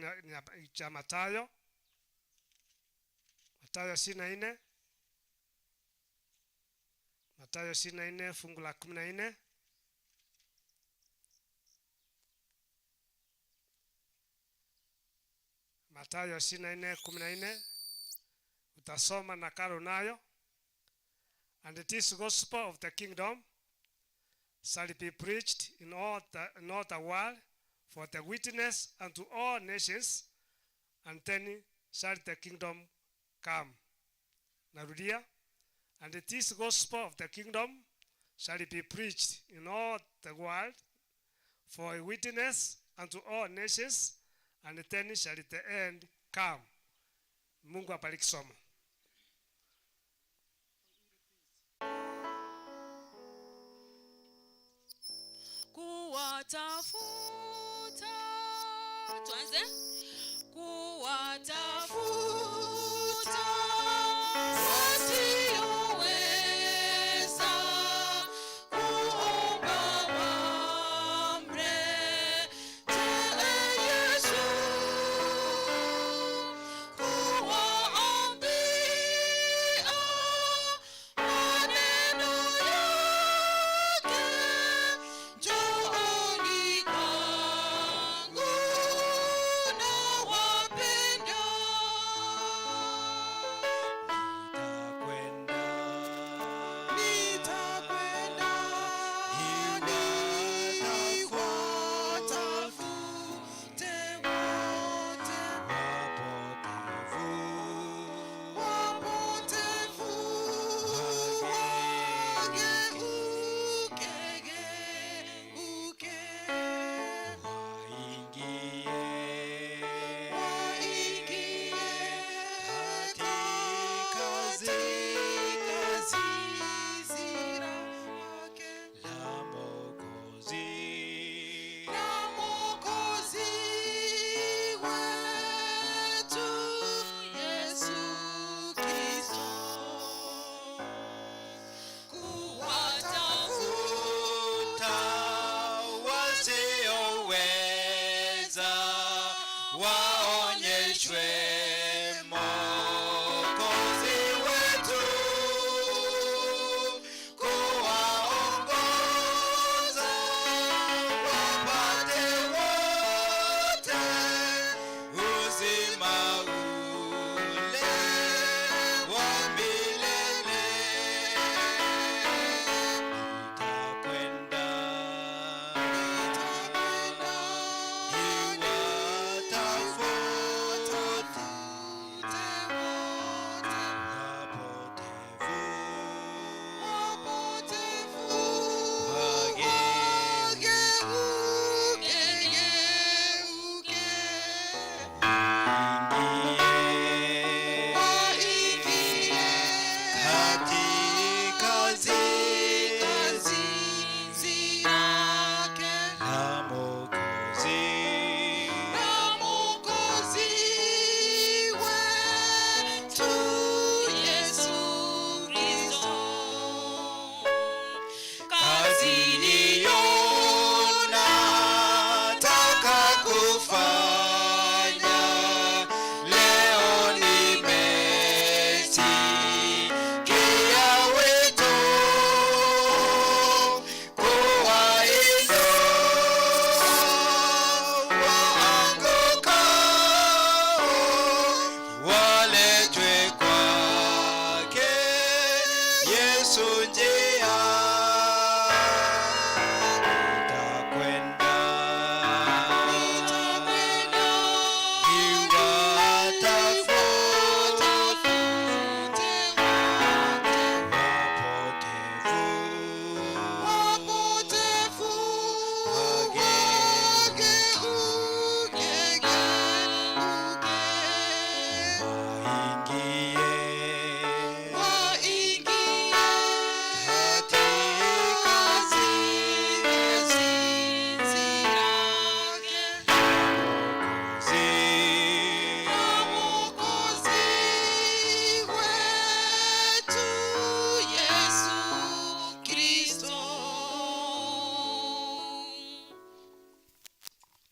cha Mathayo. Mathayo 24. Mathayo 24 fungu la 14. Mathayo 24:14. Utasoma na karo nayo. And this gospel of the kingdom shall be preached in all the world for the witness unto all nations, and then shall the kingdom come. Narudia. And this gospel of the kingdom shall be preached in all the world for a witness unto all nations, and then shall the end come. Mungu abariki somo. Kuwatafuta tuanze kuwatafuta wasioweza kuomba wamrejee Yesu kuwaambia maneno yake njooni kwangu na wapenda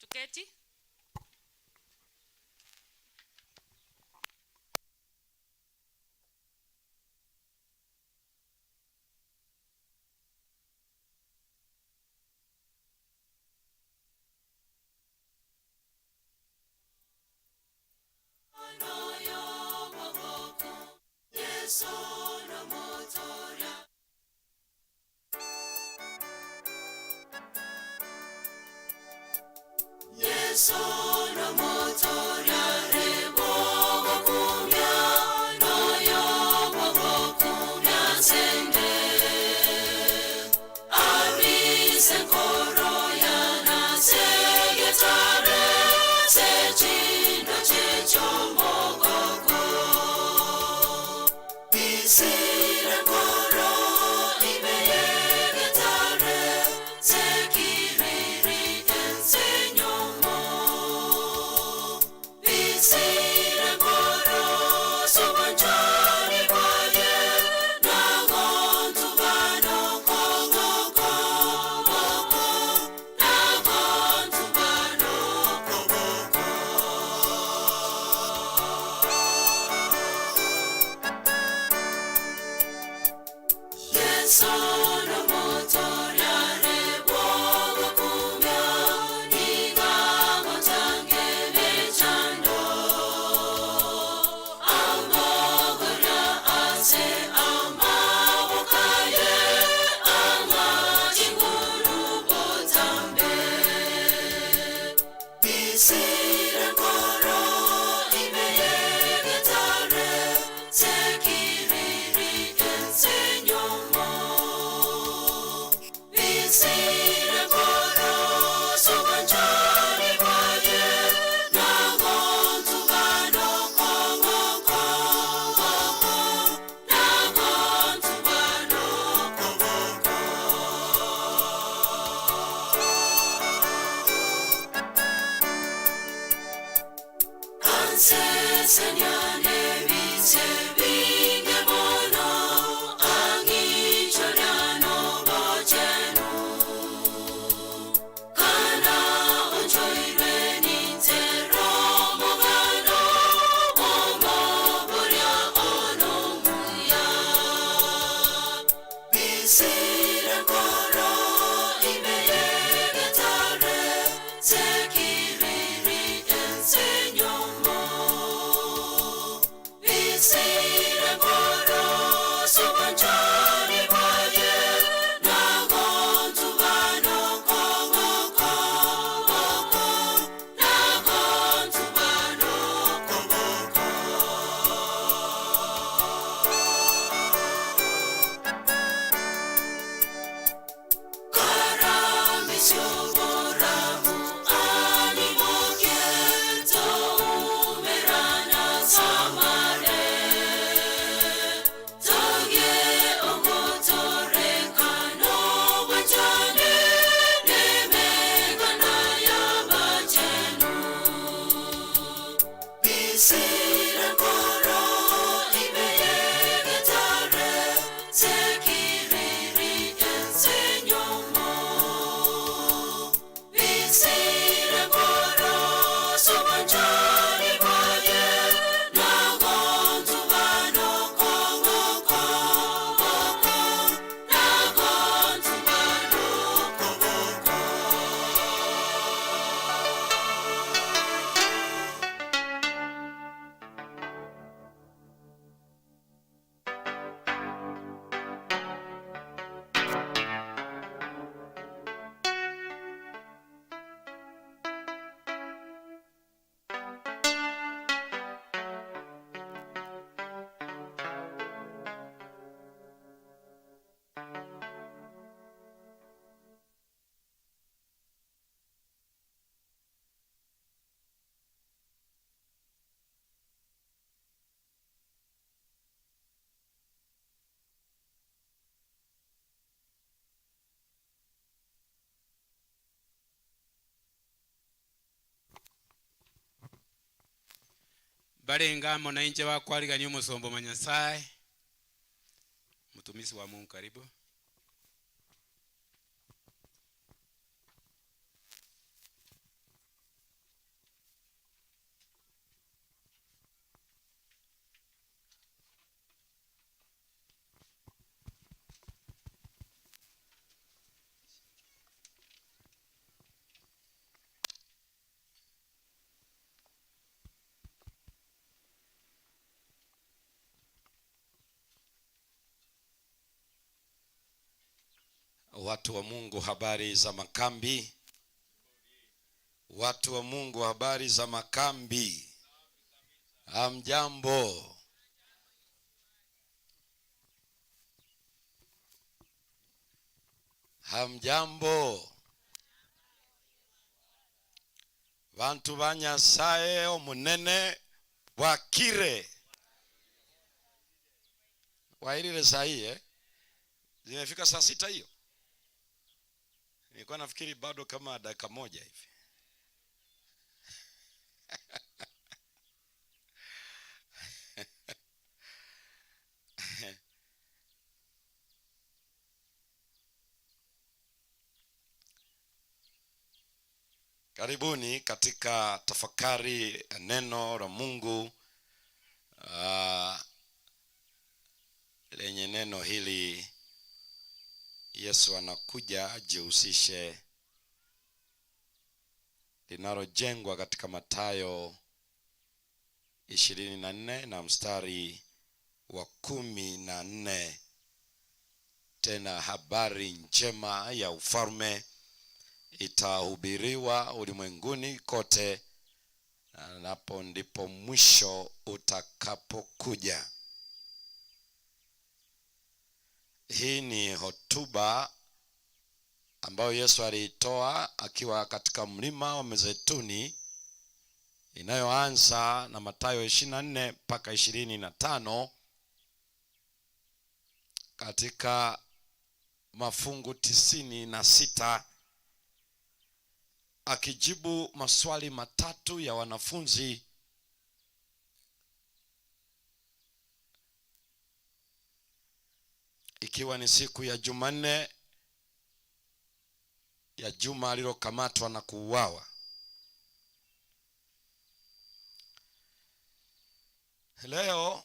Tuketi. balenga mwananchi bakwaligania omusombo manyasaye. Mtumishi wa Mungu, karibu. Watu wa Mungu, habari za makambi. Watu wa Mungu, habari za makambi. Hamjambo. Hamjambo. Bantu banyasaye omunene wakire. Wairire sahi Zimefika saa 6 hiyo. Nilikuwa nafikiri bado kama dakika moja hivi. Karibuni katika tafakari neno la Mungu. Lenye neno hili Yesu anakuja ajihusishe, linalojengwa katika Mathayo 24 na mstari wa 14. Tena habari njema ya ufalme itahubiriwa ulimwenguni kote, na hapo ndipo mwisho utakapokuja. Hii ni hotuba ambayo Yesu aliitoa akiwa katika mlima wa Mizeituni, inayoanza na Mathayo 24 mpaka 25 katika mafungu 96, akijibu maswali matatu ya wanafunzi ikiwa ni siku ya Jumanne ya juma alilokamatwa na kuuawa. Leo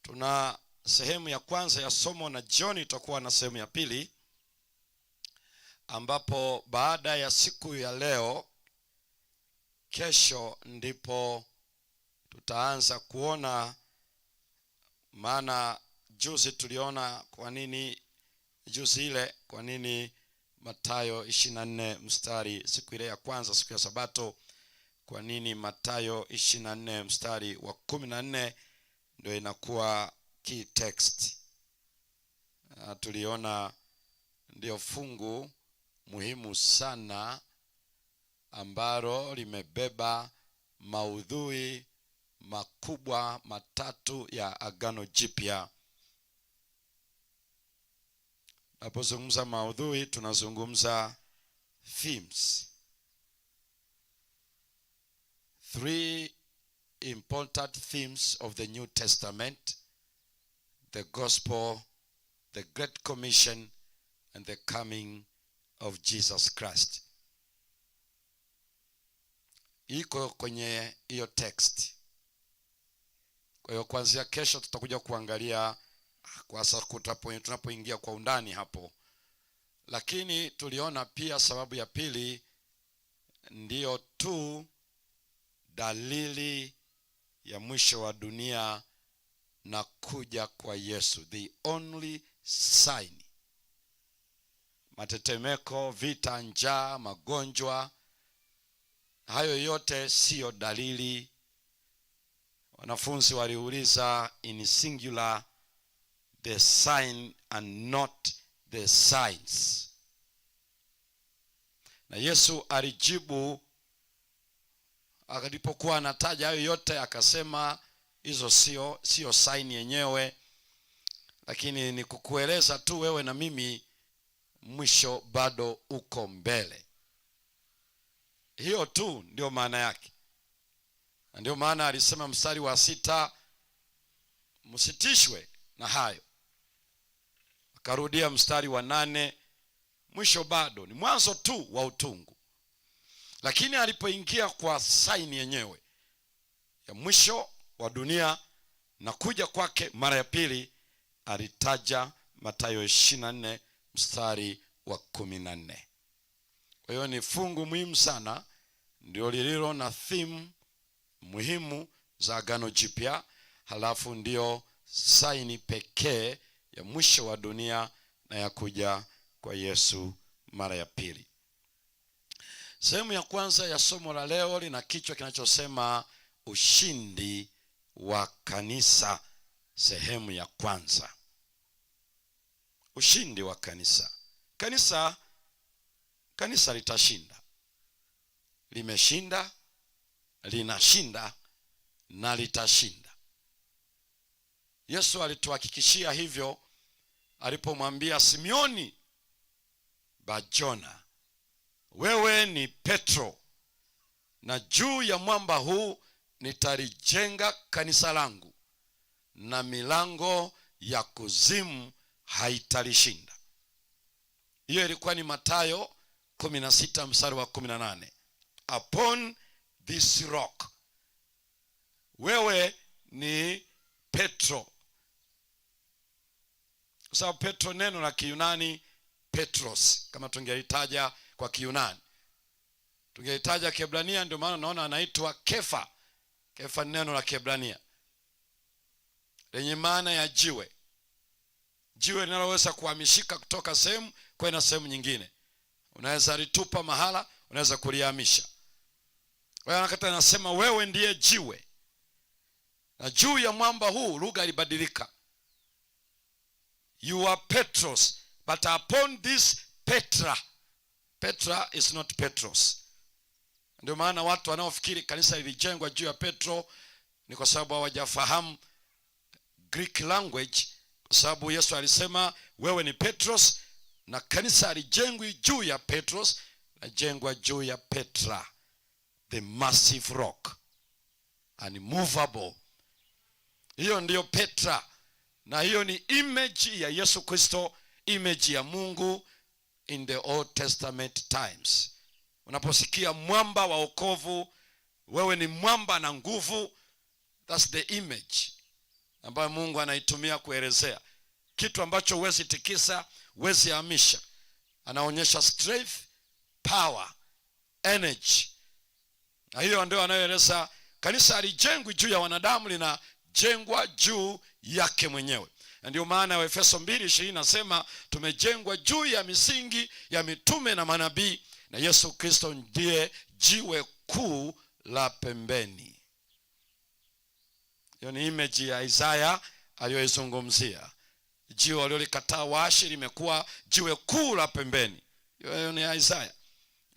tuna sehemu ya kwanza ya somo, na jioni tutakuwa na sehemu ya pili, ambapo baada ya siku ya leo, kesho ndipo tutaanza kuona. Maana juzi tuliona kwa nini Mathayo 24 mstari, siku ile ya kwanza, siku ya Sabato, kwa nini Mathayo 24 mstari wa 14 ndio inakuwa key text. Tuliona ndio fungu muhimu sana ambalo limebeba maudhui makubwa matatu ya Agano Jipya. Napozungumza maudhui, tunazungumza themes. 3 important themes of the New Testament: the gospel, the Great Commission, and the coming of Jesus Christ. Iko kwenye hiyo text. Kwa hiyo kuanzia kesho tutakuja kuangalia kwa sasa tunapoingia kwa undani hapo. Lakini tuliona pia sababu ya pili ndiyo tu dalili ya mwisho wa dunia na kuja kwa Yesu. The only sign. Matetemeko, vita, njaa, magonjwa, hayo yote siyo dalili. Wanafunzi waliuliza in singular, the sign and not the signs. Na Yesu alijibu alipokuwa anataja hayo yote, akasema hizo sio sign yenyewe, lakini ni kukueleza tu wewe na mimi mwisho bado uko mbele. Hiyo tu ndio maana yake. Ndio maana alisema mstari wa 6, msitishwe na hayo. Akarudia mstari wa 8, mwisho bado ni mwanzo tu wa utungu. Lakini alipoingia kwa saini yenyewe ya mwisho wa dunia na kuja kwake mara ya pili, alitaja Mathayo 24 mstari wa 14. Kwa hiyo ni fungu muhimu sana, ndio lililo na theme muhimu za Agano Jipya, halafu ndio saini pekee ya mwisho wa dunia na ya kuja kwa Yesu mara ya pili. Sehemu ya kwanza ya somo la leo lina kichwa kinachosema ushindi wa kanisa. Sehemu ya kwanza, ushindi wa kanisa. Kanisa litashinda, limeshinda, linashinda na litashinda. Yesu alituhakikishia hivyo alipomwambia Simioni Bajona, wewe ni Petro, na juu ya mwamba huu nitalijenga kanisa langu, na milango ya kuzimu haitalishinda. Hiyo ilikuwa ni Mathayo 16 mstari wa 18. Upon this rock, wewe ni Petro. Kwa sababu Petro neno la Kiyunani Petros, kama tungelitaja kwa Kiyunani, tungelitaja Kiebrania, ndio maana naona anaitwa Kefa. Kefa ni neno la Kiebrania lenye maana ya jiwe. Jiwe linaloweza kuhamishika kutoka sehemu kwenda sehemu nyingine. Unaweza litupa mahala, unaweza kulihamisha. Kwa hiyo anasema wewe ndiye jiwe, na juu ya mwamba huu, lugha ilibadilika, you are Petros, but upon this Petra. Petra is not Petros. Ndio maana watu wanaofikiri kanisa lilijengwa juu ya Petro ni kwa sababu hawajafahamu Greek language, kwa sababu Yesu alisema wewe ni Petros, na kanisa halijengwi juu ya Petros, linajengwa juu ya Petra, the massive rock, unmovable. Hiyo ndiyo Petra, na hiyo ni image ya Yesu Kristo, image ya Mungu in the Old Testament times. Unaposikia mwamba wa wokovu, wewe ni mwamba na nguvu, that's the image ambayo Mungu anaitumia kuelezea kitu ambacho huwezi tikisa, huwezi hamisha. Anaonyesha strength, power, energy. Na hiyo ndio anayoeleza kanisa halijengwi juu ya wanadamu, linajengwa juu yake mwenyewe. Na ndio maana Efeso 2:20 nasema tumejengwa juu ya misingi ya mitume na manabii, na Yesu Kristo ndiye jiwe kuu la pembeni. Hiyo ni image ya Isaya aliyoizungumzia. Jiwe walilolikataa waashi limekuwa jiwe kuu la pembeni. Hiyo ni Isaya.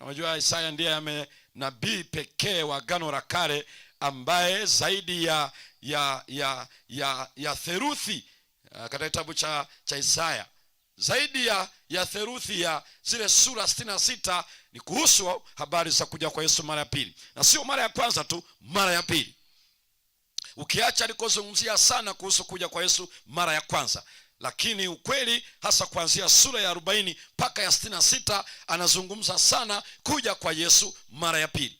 Unajua Isaya ndiye nabii pekee wa Agano la Kale ambaye zaidi ya theruthi katika kitabu cha Isaya, zaidi ya theruthi ya zile sura 66 ni kuhusu habari za kuja kwa Yesu mara ya pili, na sio mara ya kwanza tu, mara ya pili. Ukiacha alikozungumzia sana kuhusu kuja kwa Yesu mara ya kwanza, lakini ukweli hasa kuanzia sura ya 40 mpaka ya 66 anazungumza sana kuja kwa Yesu mara ya pili.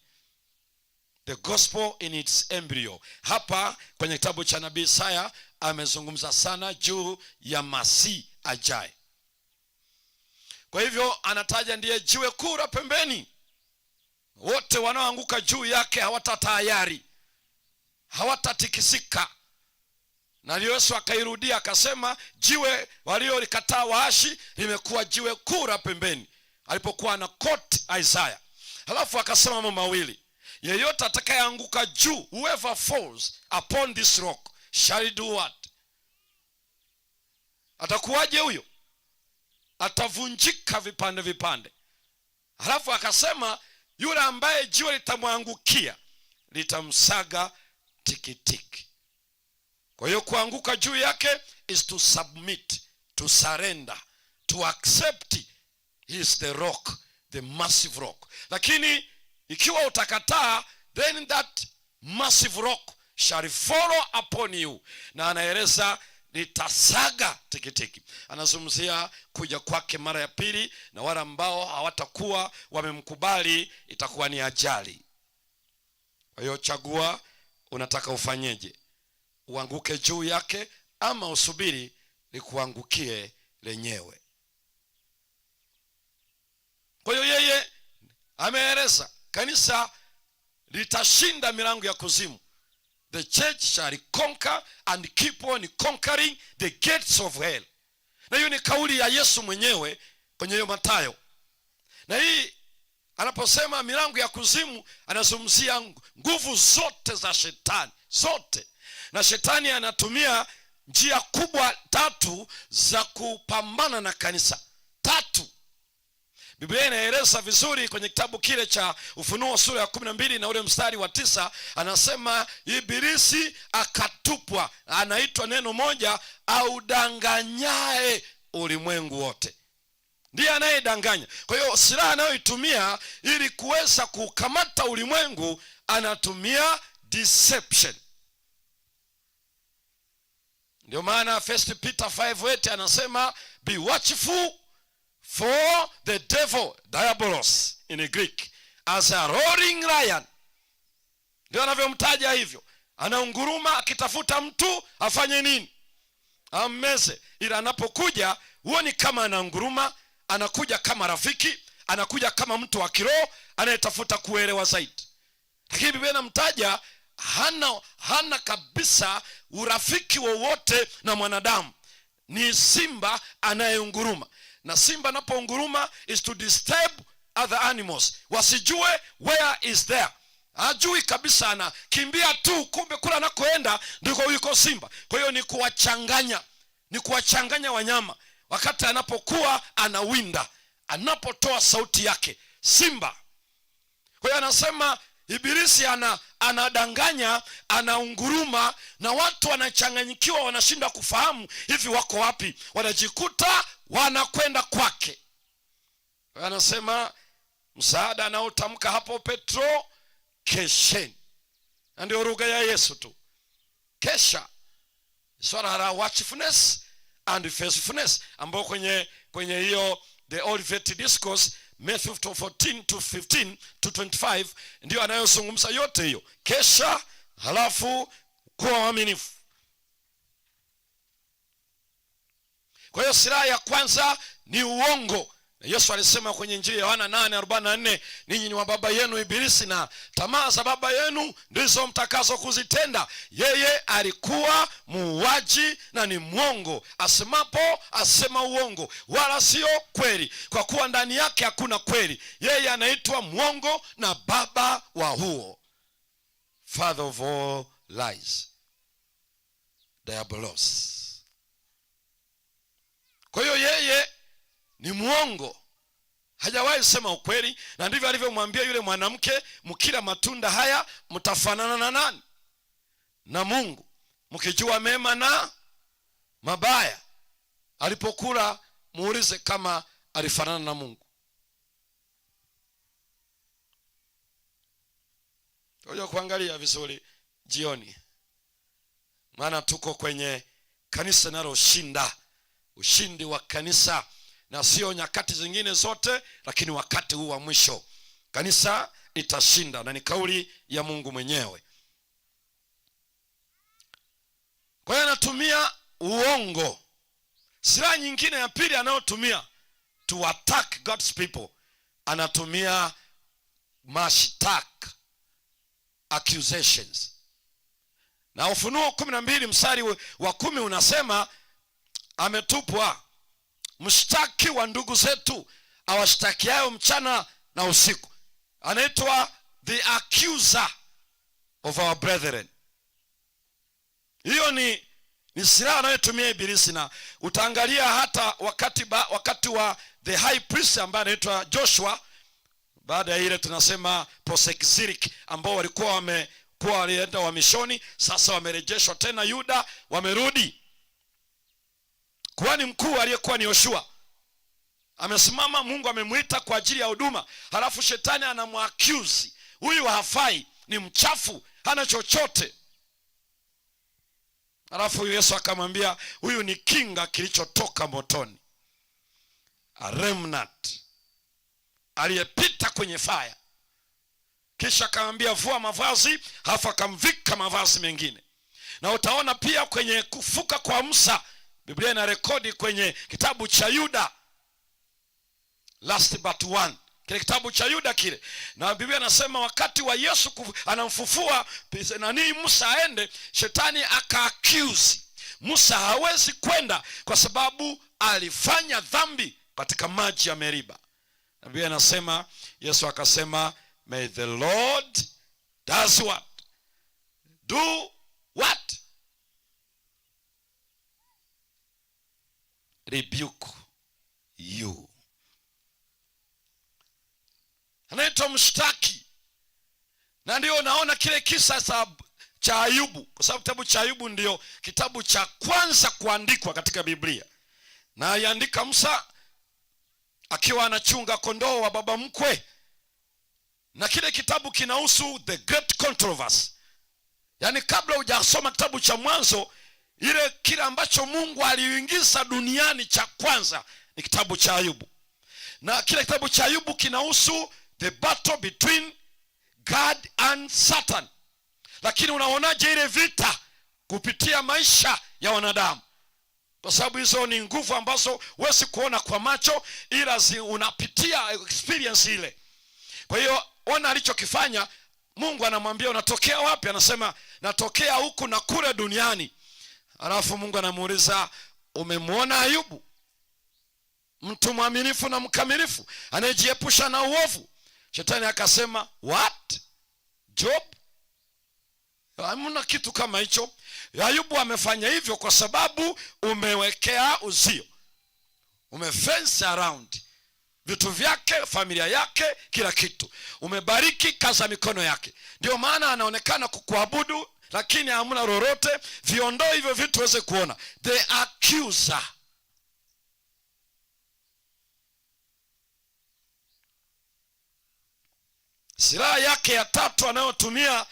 The gospel in its embryo. Hapa kwenye kitabu cha nabii Isaya amezungumza sana juu ya Masihi ajaye. Kwa hivyo anataja ndiye jiwe kuu la pembeni. Wote wanaoanguka juu yake hawatatayari, hawatatikisika. Na Yesu akairudia akasema jiwe waliolikataa waashi limekuwa jiwe kuu la pembeni, alipokuwa na quote Isaiah. Halafu akasema mambo mawili, yeyote atakayeanguka juu, whoever falls upon this rock shall do what? Atakuwaje huyo? Atavunjika vipande vipande. Halafu akasema yule ambaye jiwe litamwangukia litamsaga tikitiki. Kwa hiyo kuanguka juu yake is to submit, to surrender, to accept he is the rock, the massive rock. Lakini ikiwa utakataa, then that massive rock shall follow upon you. Na anaeleza nitasaga tikitiki. Anazungumzia kuja kwake mara ya pili, na wale ambao hawatakuwa wamemkubali itakuwa ni ajali. Kwa hiyo chagua, unataka ufanyeje? Uanguke juu yake ama usubiri likuangukie lenyewe? Kwa hiyo yeye ameeleza kanisa litashinda milango ya kuzimu. The church shall conquer and keep on conquering the gates of hell. Na hiyo ni kauli ya Yesu mwenyewe kwenye hiyo Mathayo. Na hii anaposema milango ya kuzimu, anazungumzia nguvu zote za shetani, zote. Na shetani anatumia njia kubwa 3 za kupambana na kanisa. 3. Biblia inaeleza vizuri kwenye kitabu kile cha Ufunuo sura ya 12 na ule mstari wa 9, anasema ibilisi akatupwa, anaitwa neno moja, audanganyae ulimwengu wote. Ndiye anayedanganya. Kwa hiyo silaha anayoitumia ili kuweza kukamata ulimwengu, anatumia deception. Ndio maana 1 Peter 5:8 anasema be watchful for the devil, diabolos in Greek, as a roaring lion. Ndio anavyomtaja hivyo. Anaunguruma akitafuta mtu afanye nini? Ammeze. Ila anapokuja huoni kama anaunguruma, anakuja kama rafiki, anakuja kama mtu wa kiroho anayetafuta kuelewa zaidi. Lakini Biblia inamtaja hana kabisa urafiki wowote na mwanadamu. Ni simba anayeunguruma. Na simba anapounguruma is to disturb other animals. Wasijue where is there. Hajui kabisa, anakimbia tu, kumbe kula anakoenda ndiko yuko simba. Kwa hiyo ni kuwachanganya wanyama. Wakati anapokuwa anawinda, anapotoa sauti yake, simba. Kwa hiyo anasema ibilisi anadanganya, anaunguruma, na watu wanachanganyikiwa, wanashinda kufahamu hivi wako wapi. Wanajikuta wanakwenda kwake. Kwa hiyo anasema msaada anaotamka hapo Petro, kesheni. Na ndio lugha ya Yesu tu. Kesha. Swala la watchfulness and faithfulness, ambao kwenye hiyo the Olivet Discourse Matthew 14:15 to 25 ndio anayozungumza yote hiyo. Kesha, halafu kuwa waaminifu. Kwa hiyo silaha ya kwanza ni uongo. Yesu alisema kwenye Injili ya Yohana 8:44, ninyi ni wa baba yenu ibilisi, na tamaa za baba yenu ndizo mtakazo kuzitenda. Yeye alikuwa muuaji na ni mwongo, asemapo asema uongo wala sio kweli, kwa kuwa ndani yake hakuna kweli. Yeye anaitwa mwongo na baba wa huo, father of all lies, diabolos. Kwa hiyo yeye ni mwongo, hajawahi sema ukweli. Na ndivyo alivyomwambia yule mwanamke, mkila matunda haya mtafanana na nani? Na Mungu, mkijua mema na mabaya. Alipokula, muulize kama alifanana na Mungu. Ngoja kuangalia vizuri jioni, maana tuko kwenye kanisa linaloshinda. Ushindi wa kanisa, na sio nyakati zingine zote, lakini wakati huu wa mwisho kanisa litashinda, na ni kauli ya Mungu mwenyewe. Kwa hiyo anatumia uongo. Silaha nyingine ya pili anayotumia to attack God's people, anatumia mashtaka, accusations. Na Ufunuo 12 mstari wa 10 unasema ametupwa mshtaki wa ndugu zetu awashtakiayo mchana na usiku. Anaitwa the accuser of our brethren. Hiyo ni silaha anayotumia ibilisi. Na utaangalia hata wakati wa the high priest ambaye anaitwa Joshua, baada ya ile tunasema posexirik, ambao walikuwa walienda wamishoni, sasa wamerejeshwa tena Yuda, wamerudi. Kuhani mkuu aliyekuwa ni Yoshua amesimama, Mungu amemuita kwa ajili ya huduma, halafu shetani anamuaccuse, huyu hafai, ni mchafu, hana chochote. Alafu Yesu akamwambia huyu ni kinga kilichotoka motoni, a remnant aliyepita kwenye fire. Kisha akamwambia vua mavazi, halafu akamvika mavazi mengine. Na utaona pia kwenye kufuka kwa Musa, Biblia ina rekodi kwenye kitabu cha Yuda, last but one, kile kitabu cha Yuda kile. Na Biblia inasema wakati wa Yesu anamfufua nani Musa aende, shetani aka-accuse Musa hawezi kwenda kwa sababu alifanya dhambi katika maji ya Meriba. Na Biblia inasema Yesu akasema, may the Lord does what? Do what? Rebuke you. Anaitwa mshtaki. Na ndio unaona kile kisa cha Ayubu, kwa sababu kitabu cha Ayubu ndio kitabu cha kwanza kuandikwa katika Biblia. Na aliandika Musa akiwa anachunga kondoo wa baba mkwe. Na kile kitabu kinahusu the great controversy. Yaani kabla hujasoma kitabu cha Mwanzo, ile kile ambacho Mungu aliingiza duniani cha kwanza ni kitabu cha Ayubu. Na kile kitabu cha Ayubu kinahusu the battle between God and Satan. Lakini unaonaje ile vita kupitia maisha ya wanadamu? Kwa sababu hizo ni nguvu ambazo huwezi kuona kwa macho, ila unapitia experience ile. Kwa hiyo ona alichokifanya Mungu, anamwambia unatokea wapi? Anasema natokea huku na kule duniani. Alafu Mungu anamuuliza, umemwona Ayubu? Mtu mwaminifu na mkamilifu, anayejiepusha na uovu. Shetani akasema, what? Job? Hamna kitu kama hicho. Ayubu amefanya hivyo kwa sababu umewekea uzio, umefence around vitu vyake, familia yake, kila kitu. Umebariki kazi ya mikono yake. Ndio maana anaonekana kukuabudu, lakini hamna lolote. Viondoe hivyo vitu uweze kuona. The accuser. Silaha yake ya tatu anayotumia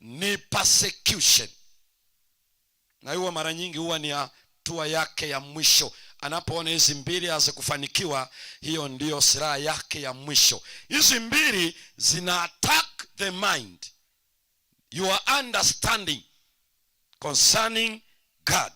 ni persecution. Na huwa mara nyingi huwa ni hatua yake ya mwisho. Anapoona hizi mbili hazikufanikiwa, hiyo ndiyo silaha yake ya mwisho. Hizi mbili zina attack the mind, your understanding concerning God.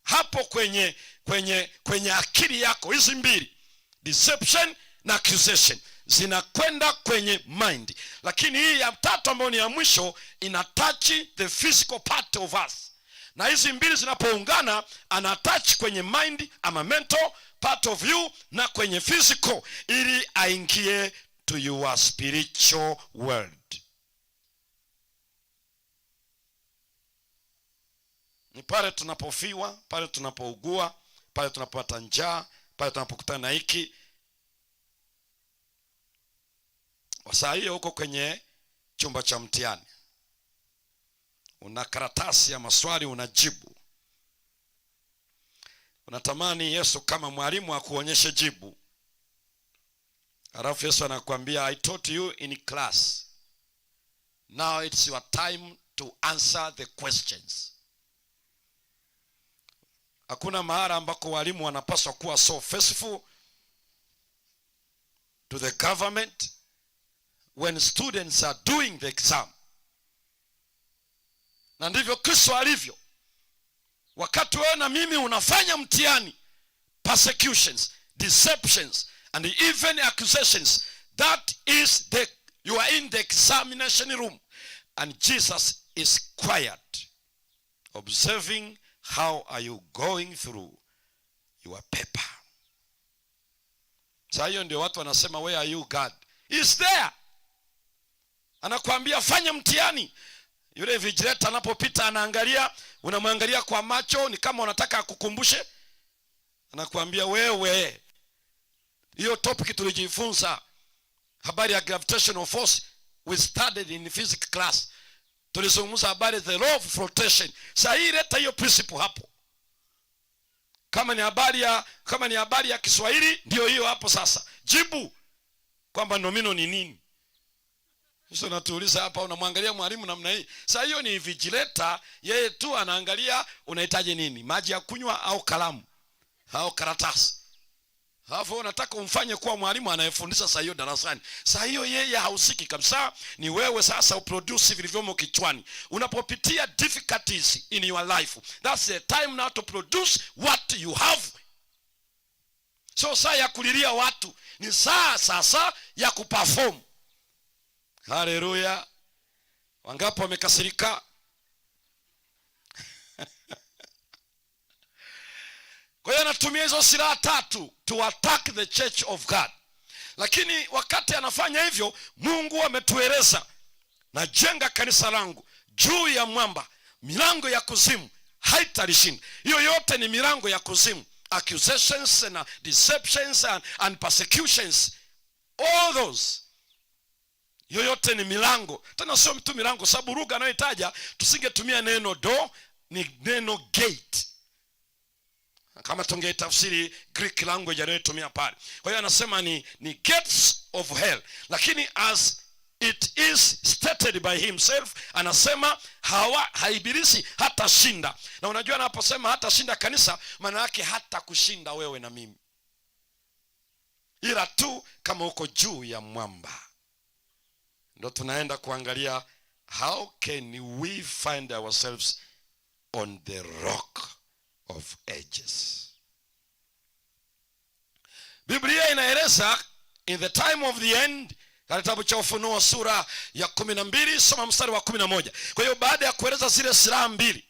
Hapo kwenye akili yako hizi mbili, deception na accusation, zinakwenda kwenye mind. Lakini hii ya tatu ambayo ni ya mwisho ina touch the physical part of us. Na hizi mbili zinapoungana, ana touch kwenye mind ama mental part of you na kwenye physical, ili aingie to your spiritual world. Ni pale tunapofiwa, pale tunapougua, pale tunapopata njaa, pale tunapokutana na hiki. Saa hiyo uko kwenye chumba cha mtihani, una karatasi ya maswali unajibu. Unatamani Yesu kama mwalimu akuonyeshe jibu. Halafu Yesu anakuambia, I taught you in class, now it's your time to answer the questions. Hakuna mahali ambako walimu wanapaswa kuwa so faithful to the government when students are doing the exam. Na ndivyo Kristo alivyo. Wakati wewe na mimi unafanya mtihani, persecutions, deceptions and even accusations, that is you are in the examination room, and Jesus is quiet, observing how are you going through your paper. Sasa hiyo ndio watu wanasema, where are you God? He's there. Anakuambia fanya mtihani. Yule vigilator anapopita anaangalia, unamwangalia kwa macho, ni kama unataka akukumbushe. Anakuambia wewe, hiyo topic tulijifunza, habari ya gravitational force, we studied in physics class. Tulizungumza habari the law of flotation. Sasa hii leta hiyo principle hapo. Kama ni habari ya Kiswahili, ndio hiyo hapo sasa. Jibu kwamba nomino ni nini? Sasa natuuliza hapa, unamwangalia mwalimu namna hii. Sasa hiyo ni vigilator, yeye tu anaangalia unahitaji nini, maji ya kunywa au kalamu au karatasi. Hapo unataka umfanye kuwa mwalimu anayefundisha saa hiyo darasani. Saa hiyo yeye hausiki kabisa, ni wewe sasa uproduce vilivyomo kichwani. Unapopitia difficulties in your life, that's the time now to produce what you have. So saa ya kulilia watu, ni saa sasa ya kuperform. Haleluya. Wangapi wamekasirika? Kwa hiyo anatumia hizo silaha tatu to attack the church of God. Lakini wakati anafanya hivyo, Mungu ametueleza, najenga kanisa langu juu ya mwamba, milango ya kuzimu haitalishinda. Hiyo yote ni milango ya kuzimu, accusations and deceptions and persecutions, all those. Hiyo yote ni milango. Tena sio mtu milango, sababu lugha anayotaja tusingetumia neno door, ni neno gate. Kama tungetafsiri Greek language anayotumia pale. Kwa hiyo anasema ni gates of hell. Lakini as it is stated by himself, anasema haibilisi hata shinda. Na unajua anaposema hata shinda kanisa, maana yake hata kushinda wewe na mimi, ila tu kama uko juu ya mwamba. Ndio tunaenda kuangalia how can we find ourselves on the rock of ages. Biblia inaeleza in the time of the end, kitabu cha Ufunuo sura ya 12, soma mstari wa 11. Kwa hiyo baada ya kueleza zile silaha mbili,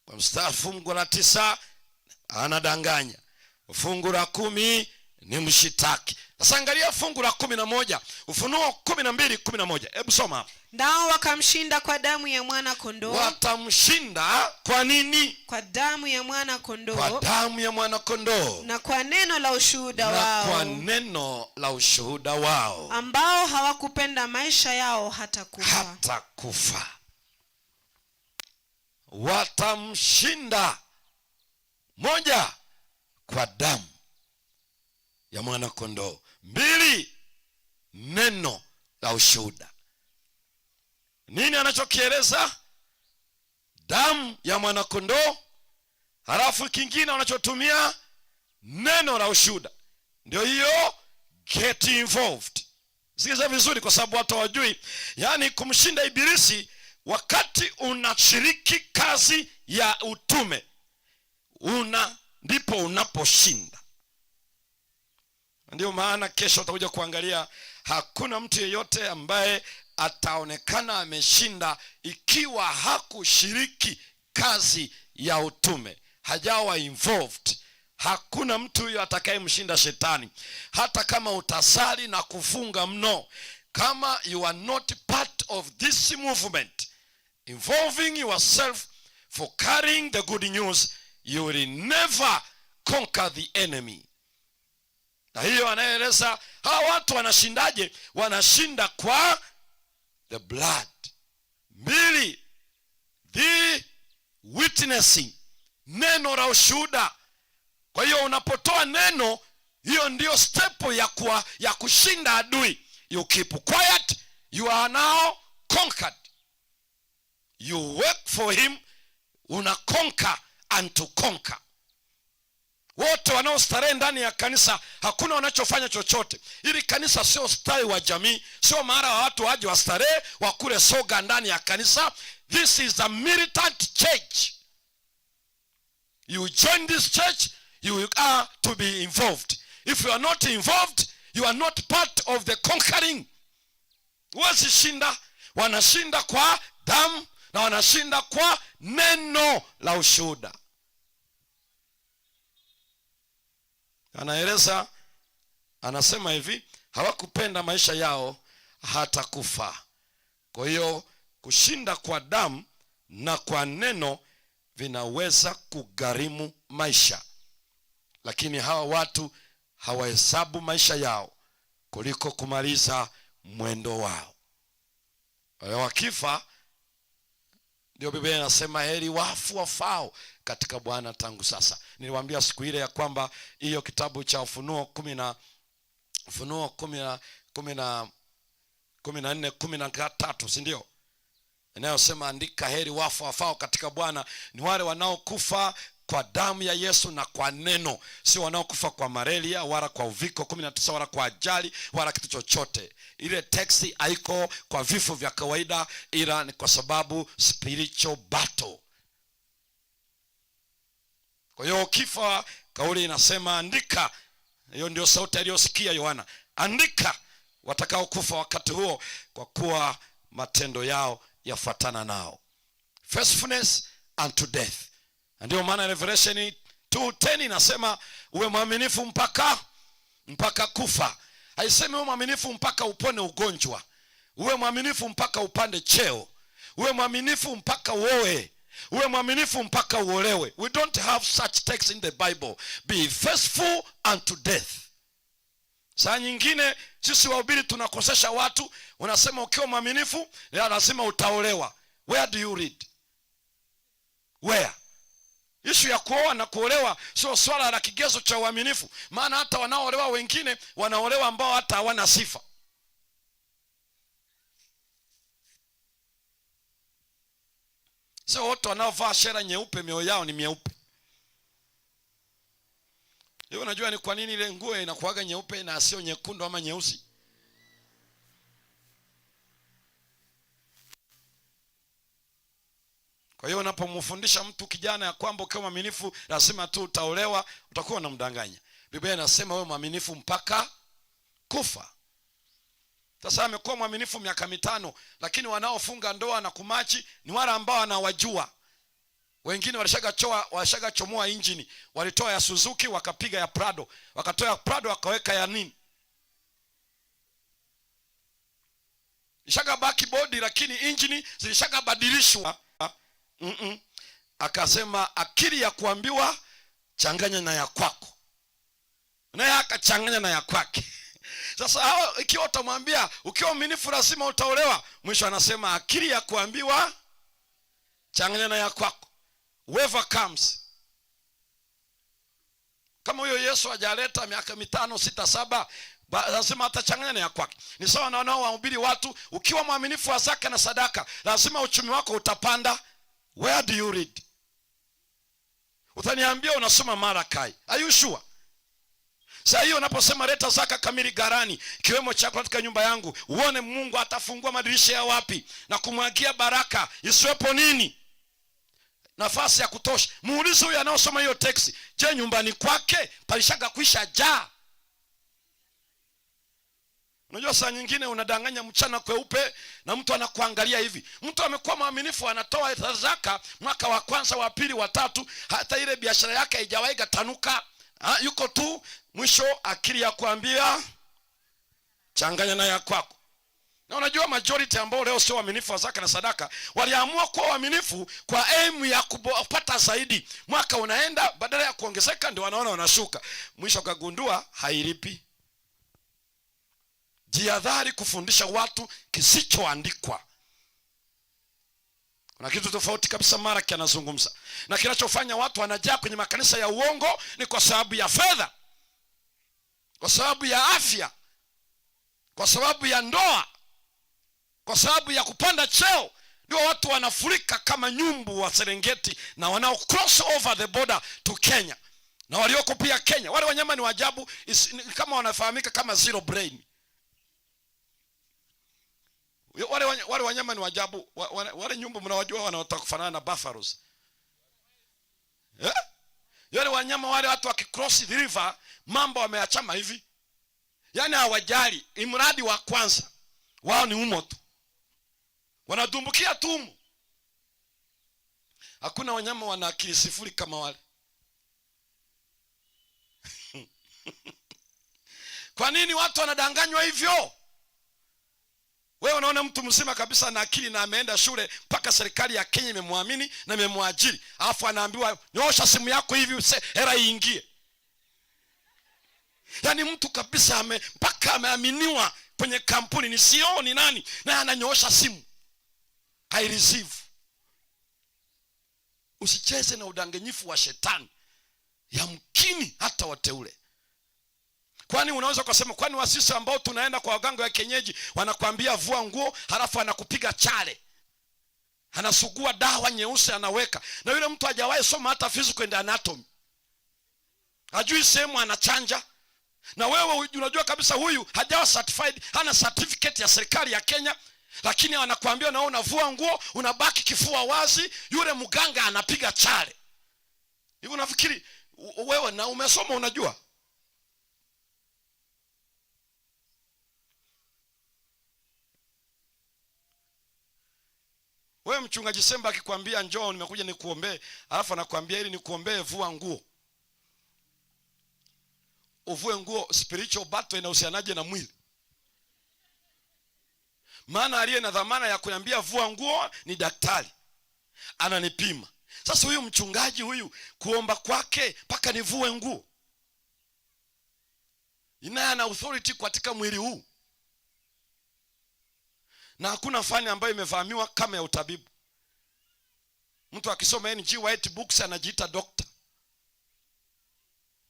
kwa mstari fungu la 9 anadanganya, fungu la 10 ni mshitaki. Sasa angalia fungu la 11, Ufunuo 12:11. Hebu soma. Nao wakamshinda kwa damu ya mwana kondoo. Watamshinda kwa nini? Kwa damu ya mwana kondoo. Kwa damu ya mwana kondoo. Na kwa neno la ushuhuda wao. Na kwa neno la ushuhuda wao. Ambao hawakupenda maisha yao hata kufa. Hata kufa. Watamshinda, moja, kwa damu ya mwana kondoo, 2, neno la ushuhuda. Nini anachokieleza? Damu ya mwana kondoo, halafu kingine wanachotumia neno la ushuhuda. Ndio hiyo get involved. Sikiza vizuri, kwa sababu watu hawajui. Yaani kumshinda ibilisi wakati unashiriki kazi ya utume, ndipo unaposhinda. Ndio maana kesho utakuja kuangalia, hakuna mtu yeyote ambaye ataonekana ameshinda ikiwa hakushiriki kazi ya utume, hajawa involved. Hakuna mtu huyo atakayemshinda shetani, hata kama utasali na kufunga mno. Kama you are not part of this movement, involving yourself for carrying the good news, you will never conquer the enemy. Na hiyo anaeleza hawa watu wanashindaje? Wanashinda kwa the blood. 2, the witnessing, neno la ushuhuda. Kwa hiyo unapotoa neno, hiyo ndio step ya kushinda adui. You keep quiet, you are now conquered. You work for him, una conquer and to conquer. Wote wanaostarehe ndani ya kanisa, hakuna wanachofanya chochote. Ili kanisa sio stawi wa jamii, sio mara wa watu waje wastarehe wakule soga ndani ya kanisa. This is a militant church. You join this church, you are to be involved. If you are not involved, you are not part of the conquering. Wasishinda, wanashinda kwa damu na wanashinda kwa neno la ushuhuda. Anaeleza, anasema hivi, hawakupenda maisha yao hata kufa. Kwa hiyo kushinda kwa damu na kwa neno vinaweza kugharimu maisha, lakini hawa watu hawahesabu maisha yao kuliko kumaliza mwendo wao. Wakifa, ndio Biblia inasema heri wafu wafao katika Bwana tangu sasa. Niliwaambia siku ile ya kwamba hiyo kitabu cha Ufunuo 10 14:13, si ndio? Inayosema andika, heri wafu wafao katika Bwana ni wale wanaokufa kwa damu ya Yesu na kwa neno, sio wanaokufa kwa malaria wala kwa uviko 19 wala kwa ajali wala kitu chochote. Ile text haiko kwa vifo vya kawaida, ila ni kwa sababu spiritual battle. Kwa hiyo ukifa, kauli inasema andika. Hiyo ndio sauti aliyosikia Yohana, andika watakao kufa wakati huo, kwa kuwa matendo yao yafuatana nao. Faithfulness unto death. Ndio maana Revelation 2:10 inasema uwe mwaminifu mpaka kufa. Haisemi uwe mwaminifu mpaka upone ugonjwa, uwe mwaminifu mpaka upande cheo, uwe mwaminifu mpaka uoe, uwe mwaminifu mpaka uolewe. We don't have such text in the Bible. Be faithful unto death. Saa nyingine sisi wahubiri tunakosesha watu. Unasema ukiwa mwaminifu lazima utaolewa. Where do you read? Where? Issue ya kuoa na kuolewa sio swala la kigezo cha uaminifu. Maana hata wanaoolewa wengine wanaolewa ambao hata hawana sifa. Sio wote wanaovaa shera nyeupe mioyo yao ni mieupe. Hiyo unajua ni kwa nini ile nguo inakuaga nyeupe na sio nyekundu ama nyeusi? Kwa hiyo unapomfundisha mtu kijana ya kwamba ukiwa mwaminifu lazima tu utaolewa, utakuwa unamdanganya. Biblia inasema wewe mwaminifu mpaka kufa. Sasa amekuwa mwaminifu miaka 5, lakini wanaofunga ndoa na kumachi ni wale ambao wanawajua. Wengine walishagachomoa injini, walitoa ya Suzuki wakapiga ya Prado, wakatoa ya Prado wakaweka ya nini? Ishaga baki body, lakini injini zilishaga badilishwa. Akasema akili ya kuambiwa changanya na ya kwako, naye akachanganya na ya kwake. Sasa hao ikiwa utamwambia ukiwa mwaminifu lazima utaolewa, mwisho anasema akili ya kuambiwa changanya na ya kwako. Whoever comes. Kama huyo Yesu hajaleta miaka 5, 6, 7, lazima atachanganya na ya kwake. Ni sawa na wanaohubiri watu ukiwa mwaminifu wa zaka na sadaka lazima uchumi wako utapanda. Where do you read? Utaniambia unasoma Malachi. Are you sure? Sasa hiyo unaposema leta zaka kamili garani, kiwemo chakula katika nyumba yangu, uone Mungu atafungua madirisha ya wapi na kumwagia baraka isiwepo nini? Nafasi ya kutosha. Muulize huyu anaosoma hiyo text, je, nyumbani kwake palishaga kuisha jaa? Unajua saa nyingine unadanganya mchana kweupe na mtu anakuangalia hivi. Mtu amekuwa mwaminifu anatoa zaka mwaka wa kwanza, wa pili, wa tatu, hata ile biashara yake haijawahi gatanuka. Yuko tu mwisho akili ya kuambia changanya na ya kwako. Na unajua majority ambao leo sio waaminifu wa zaka na sadaka waliamua kuwa waaminifu kwa aim ya kupata zaidi. Mwaka unaenda, badala ya kuongezeka ndio wanaona wanashuka. Mwisho kagundua hailipi. Jihadhari kufundisha watu kisichoandikwa. Kuna kitu tofauti kabisa Malaki anazungumza. Na kinachofanya watu wanajaa kwenye makanisa ya uongo ni kwa sababu ya fedha, kwa sababu ya afya, kwa sababu ya ndoa, kwa sababu ya kupanda cheo. Ndio watu wanafurika kama nyumbu wa Serengeti na wanao cross over the border to Kenya. Na walioko pia Kenya, wale wanyama ni wajabu, kama wanafahamika kama zero brain. Wale wanyama ni wajabu. Wale nyumbu mnawajua wanaotaka kufanana na buffaloes. Yale wanyama wale watu wakicross the river mambo wameachama hivi. Yaani hawajali, imradi wa kwanza wao ni umo tu. Wanadumbukia tu umo. Hakuna wanyama wana akili sifuri kama wale. Kwa nini watu wanadanganywa hivyo? Wewe unaona mtu mzima kabisa na akili na ameenda shule mpaka serikali ya Kenya imemwamini na imemwajiri, alafu anaambiwa nyosha simu yako hivi hela iingie. Yaani mtu kabisa mpaka ameaminiwa kwenye kampuni ni CEO ni nani na ananyoosha simu. I receive. Usicheze na udanganyifu wa shetani. Yamkini hata wateule. Kwani unaweza kusema kwani wasisi ambao tunaenda kwa waganga wa kienyeji wanakuambia vua nguo halafu anakupiga chale, anasugua dawa nyeusi anaweka, na yule mtu hajawahi soma hata physical and anatomy, hajui sehemu anachanja, na wewe unajua kabisa huyu hajawa certified, hana certificate ya serikali ya Kenya, lakini anakuambia na unavua nguo unabaki kifua wazi, yule mganga anapiga chale. Hivi unafikiri wewe na umesoma unajua? Wewe mchungaji Semba akikwambia njoo nimekuja nikuombee, alafu anakuambia ili nikuombee vua nguo. Uvue nguo, spiritual battle inahusianaje na mwili? Maana aliye na dhamana ya kuniambia vua nguo ni daktari. Ananipima. Sasa huyu mchungaji huyu kuomba kwake mpaka nivue nguo, inaye ana authority katika mwili huu. Na hakuna fani ambayo imevamiwa kama ya utabibu. Mtu akisoma NG White books anajiita doctor,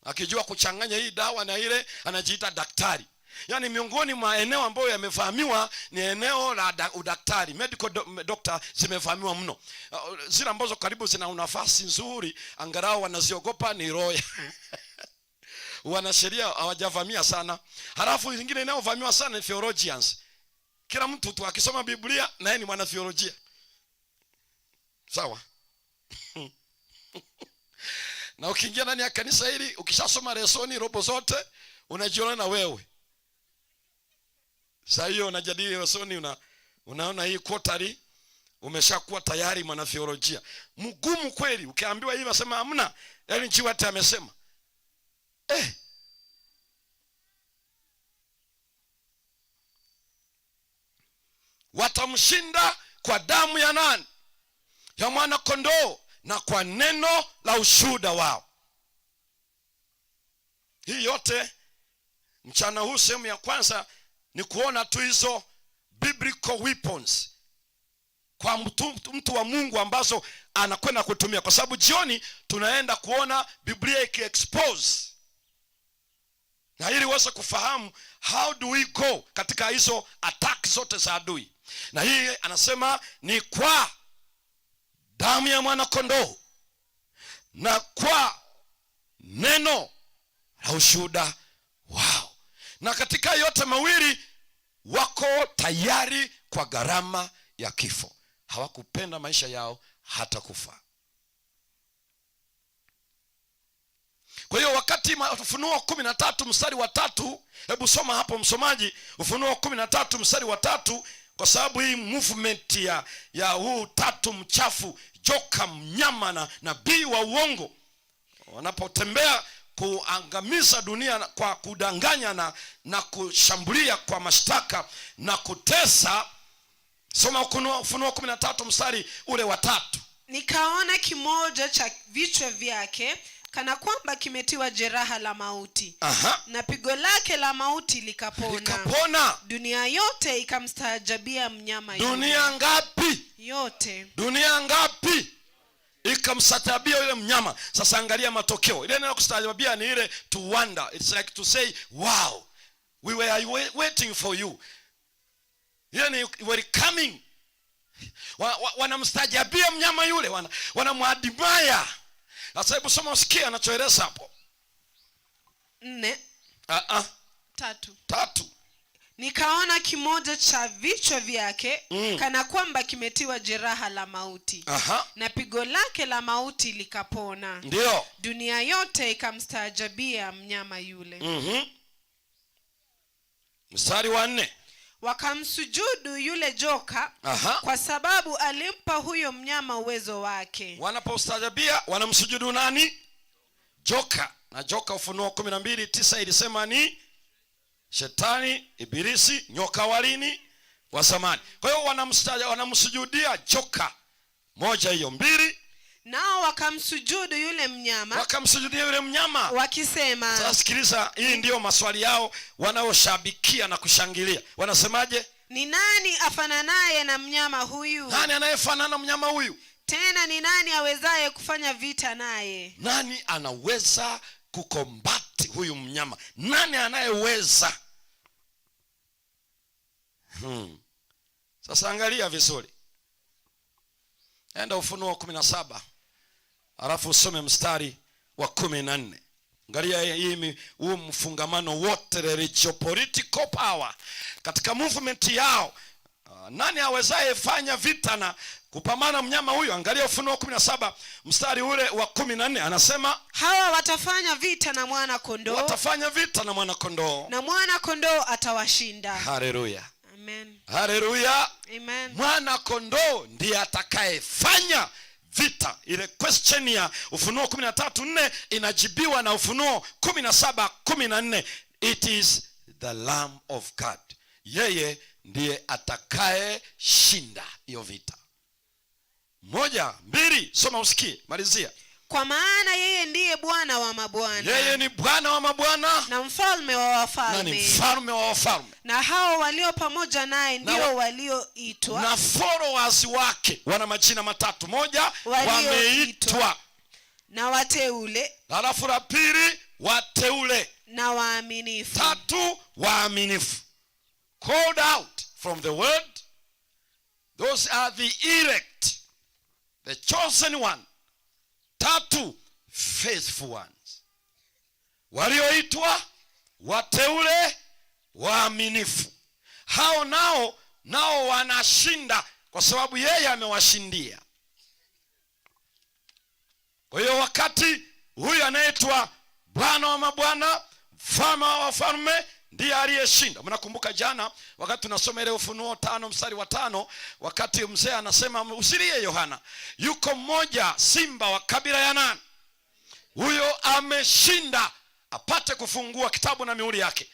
akijua kuchanganya hii dawa na ile anajiita daktari. Yaani miongoni mwa eneo ambayo yamevamiwa ni eneo la udaktari. Medical doctor zimevamiwa mno. Zile ambazo karibu zina nafasi nzuri angalau wanaziogopa ni roya. Wanasheria hawajavamia sana. Halafu zingine inayovamiwa sana ni theologians. Kila mtu tu akisoma Biblia na yeye ni mwana theolojia. Sawa? Na ukiingia ndani ya kanisa hili ukishasoma lesoni robo zote unajiona na wewe. Sasa hiyo unajadili lesoni unaona hii quarterly umeshakuwa tayari mwana theolojia. Mgumu kweli ukiambiwa hivi wasema hamna, yaani nchi wote amesema. Watamshinda kwa damu ya nani? Ya mwana kondoo na kwa neno la ushuhuda wao. Hii yote mchana huu sehemu ya kwanza ni kuona tu hizo biblical weapons kwa mtu wa Mungu ambazo anakwenda kutumia, kwa sababu jioni tunaenda kuona Biblia ikiexpose. Na ili uweze kufahamu how do we go katika hizo attack zote za adui. Na hii anasema ni kwa damu ya mwana kondoo na kwa neno la ushuhuda wao. Na katika yote mawili wako tayari kwa gharama ya kifo. Hawakupenda maisha yao hata kufa. Kwa hiyo wakati Ufunuo 13 mstari wa 3, hebu soma hapo msomaji, Ufunuo 13 mstari wa 3, kwa sababu hii movement ya huu tatu mchafu, joka, mnyama na nabii wa uongo wanapotembea kuangamiza dunia kwa kudanganya na kushambulia kwa mashtaka na kutesa. Soma Ufunuo 13 mstari ule wa 3. Nikaona kimoja cha vichwa vyake kana kwamba kimetiwa jeraha la mauti. Na pigo lake la mauti likapona. Dunia yote ikamstaajabia mnyama yule. Dunia ngapi? Yote. Dunia ngapi? Ikamstaajabia yule mnyama. Sasa angalia matokeo. Ile neno kustaajabia ni ile to wonder. It's like to say wow, we were waiting for you. Ile ni were coming. Wanamstaajabia mnyama yule, wanamwadimaya. Sasa hebu soma usikie anachoeleza hapo. 4. 3. Nikaona kimoja cha vichwa vyake kana kwamba kimetiwa jeraha la mauti. Na pigo lake la mauti likapona. Ndio. Dunia yote ikamstaajabia mnyama yule. Mstari wa 4. Wakamsujudu yule joka kwa sababu alimpa huyo mnyama uwezo wake. Wanapostaajabia wanamsujudu nani? Joka. Na joka Ufunuo 12:9 ilisema ni Shetani, Ibilisi, nyoka walini wa zamani. Kwa hiyo wanamsujudia joka. Moja hiyo. 2. Nao wakamsujudu yule mnyama. Wakamsujudia yule mnyama wakisema. Sasa sikiliza, hii ndio maswali yao wanaoshabikia na kushangilia. Wanasemaje? Ni nani afananaye na mnyama huyu? Nani anayefanana na mnyama huyu? Tena ni nani awezaye kufanya vita naye? Nani anaweza kukombati kumdhibiti huyu mnyama? Nani anayeweza? Sasa angalia vizuri, enda Ufunuo 17 alafu usome mstari wa 14. Angalia huu mfungamano wote, religious political power katika movement yao. Nani awezaye fanya vita na kupambana mnyama huyo? Angalia Ufunuo 17 mstari ule wa 14, anasema hawa watafanya vita na mwana kondoo, watafanya vita na mwana kondoo, na mwana kondoo atawashinda. Haleluya, Amen. haleluya, Amen. mwana kondoo ndiye atakayefanya vita. Ile question ya Ufunuo 13:4 inajibiwa na Ufunuo 17:14. It is the Lamb of God. Yeye ndiye atakaye shinda hiyo vita. 1, 2, soma usikie, malizia. Kwa maana yeye ndiye Bwana wa mabwana, Yeye ni Bwana wa mabwana na mfalme wa wafalme, na ni mfalme wa wafalme. Na hao walio pamoja naye ndio walioitwa, na followers wake wana majina matatu. 1, wameitwa, na wateule, alafu la pili wateule, na waaminifu. 3, waaminifu. Called out from the word. Those are the elect, the chosen one. 3, faithful ones. Walioitwa, wateule, waaminifu. Hao nao wanashinda kwa sababu yeye amewashindia. Kwa hiyo wakati huyu anaitwa Bwana wa mabwana, mfalme wa wafalme, ndiye aliyeshinda. Mnakumbuka jana wakati tunasoma ile Ufunuo 5 mstari wa 5, wakati mzee anasema usilie Yohana, yuko mmoja simba wa kabila ya nani? Huyo ameshinda apate kufungua kitabu na mihuri yake.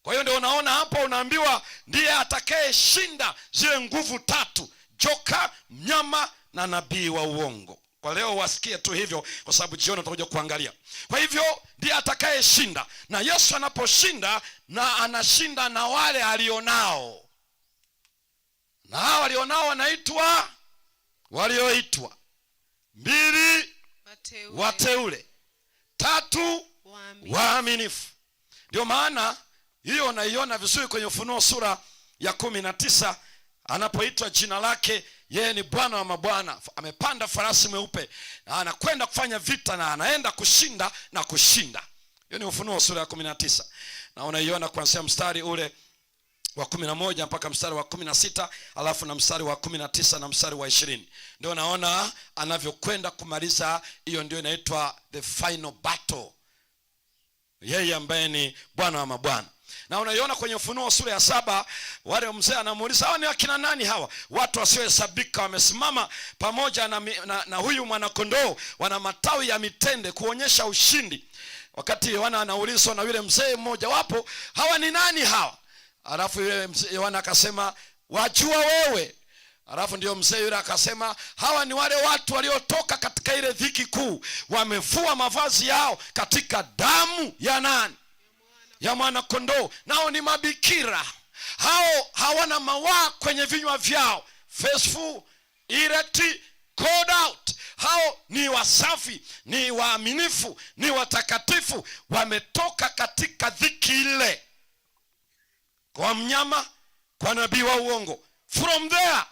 Kwa hiyo ndio unaona hapo unaambiwa ndiye atakayeshinda zile nguvu 3: joka, mnyama na nabii wa uongo. Kwa leo wasikie tu hivyo, kwa sababu jioni tutakuja kuangalia. Kwa hivyo ndiye atakayeshinda, na Yesu anaposhinda, na anashinda na wale alionao, na hao walionao wanaitwa walioitwa. 2, wateule. 3, waaminifu. Ndio maana hiyo naiona vizuri kwenye Ufunuo sura ya 19 anapoitwa jina lake. Yeye ni Bwana wa mabwana, amepanda farasi mweupe, na anakwenda kufanya vita, na anaenda kushinda na kushinda. Hiyo ni Ufunuo sura ya 19, na unaiona kuanzia mstari ule wa 11 mpaka mstari wa 16, alafu na mstari wa 19 na mstari wa 20. Ndio naona anavyokwenda kumaliza. Hiyo ndio inaitwa the final battle, yeye ambaye ni Bwana wa mabwana. Na unaiona kwenye Ufunuo sura ya 7, wale mzee anamuuliza hawa ni wakina nani hawa? Watu wasiohesabika wamesimama pamoja na huyu mwanakondoo, wana matawi ya mitende kuonyesha ushindi. Wakati Yohana anaulizwa na yule mzee mmoja wapo, hawa ni nani hawa? Alafu yule mzee Yohana akasema, wajua wewe? Alafu ndio mzee yule akasema, hawa ni wale watu waliotoka katika ile dhiki kuu, wamefua mavazi yao katika damu ya nani? Ya mwana kondoo. Nao ni mabikira, hao hawana mawaa kwenye vinywa vyao. Faithful, elect, called out. Hao ni wasafi, ni waaminifu, ni watakatifu, wametoka katika dhiki ile, kwa mnyama, kwa nabii wa uongo. From there,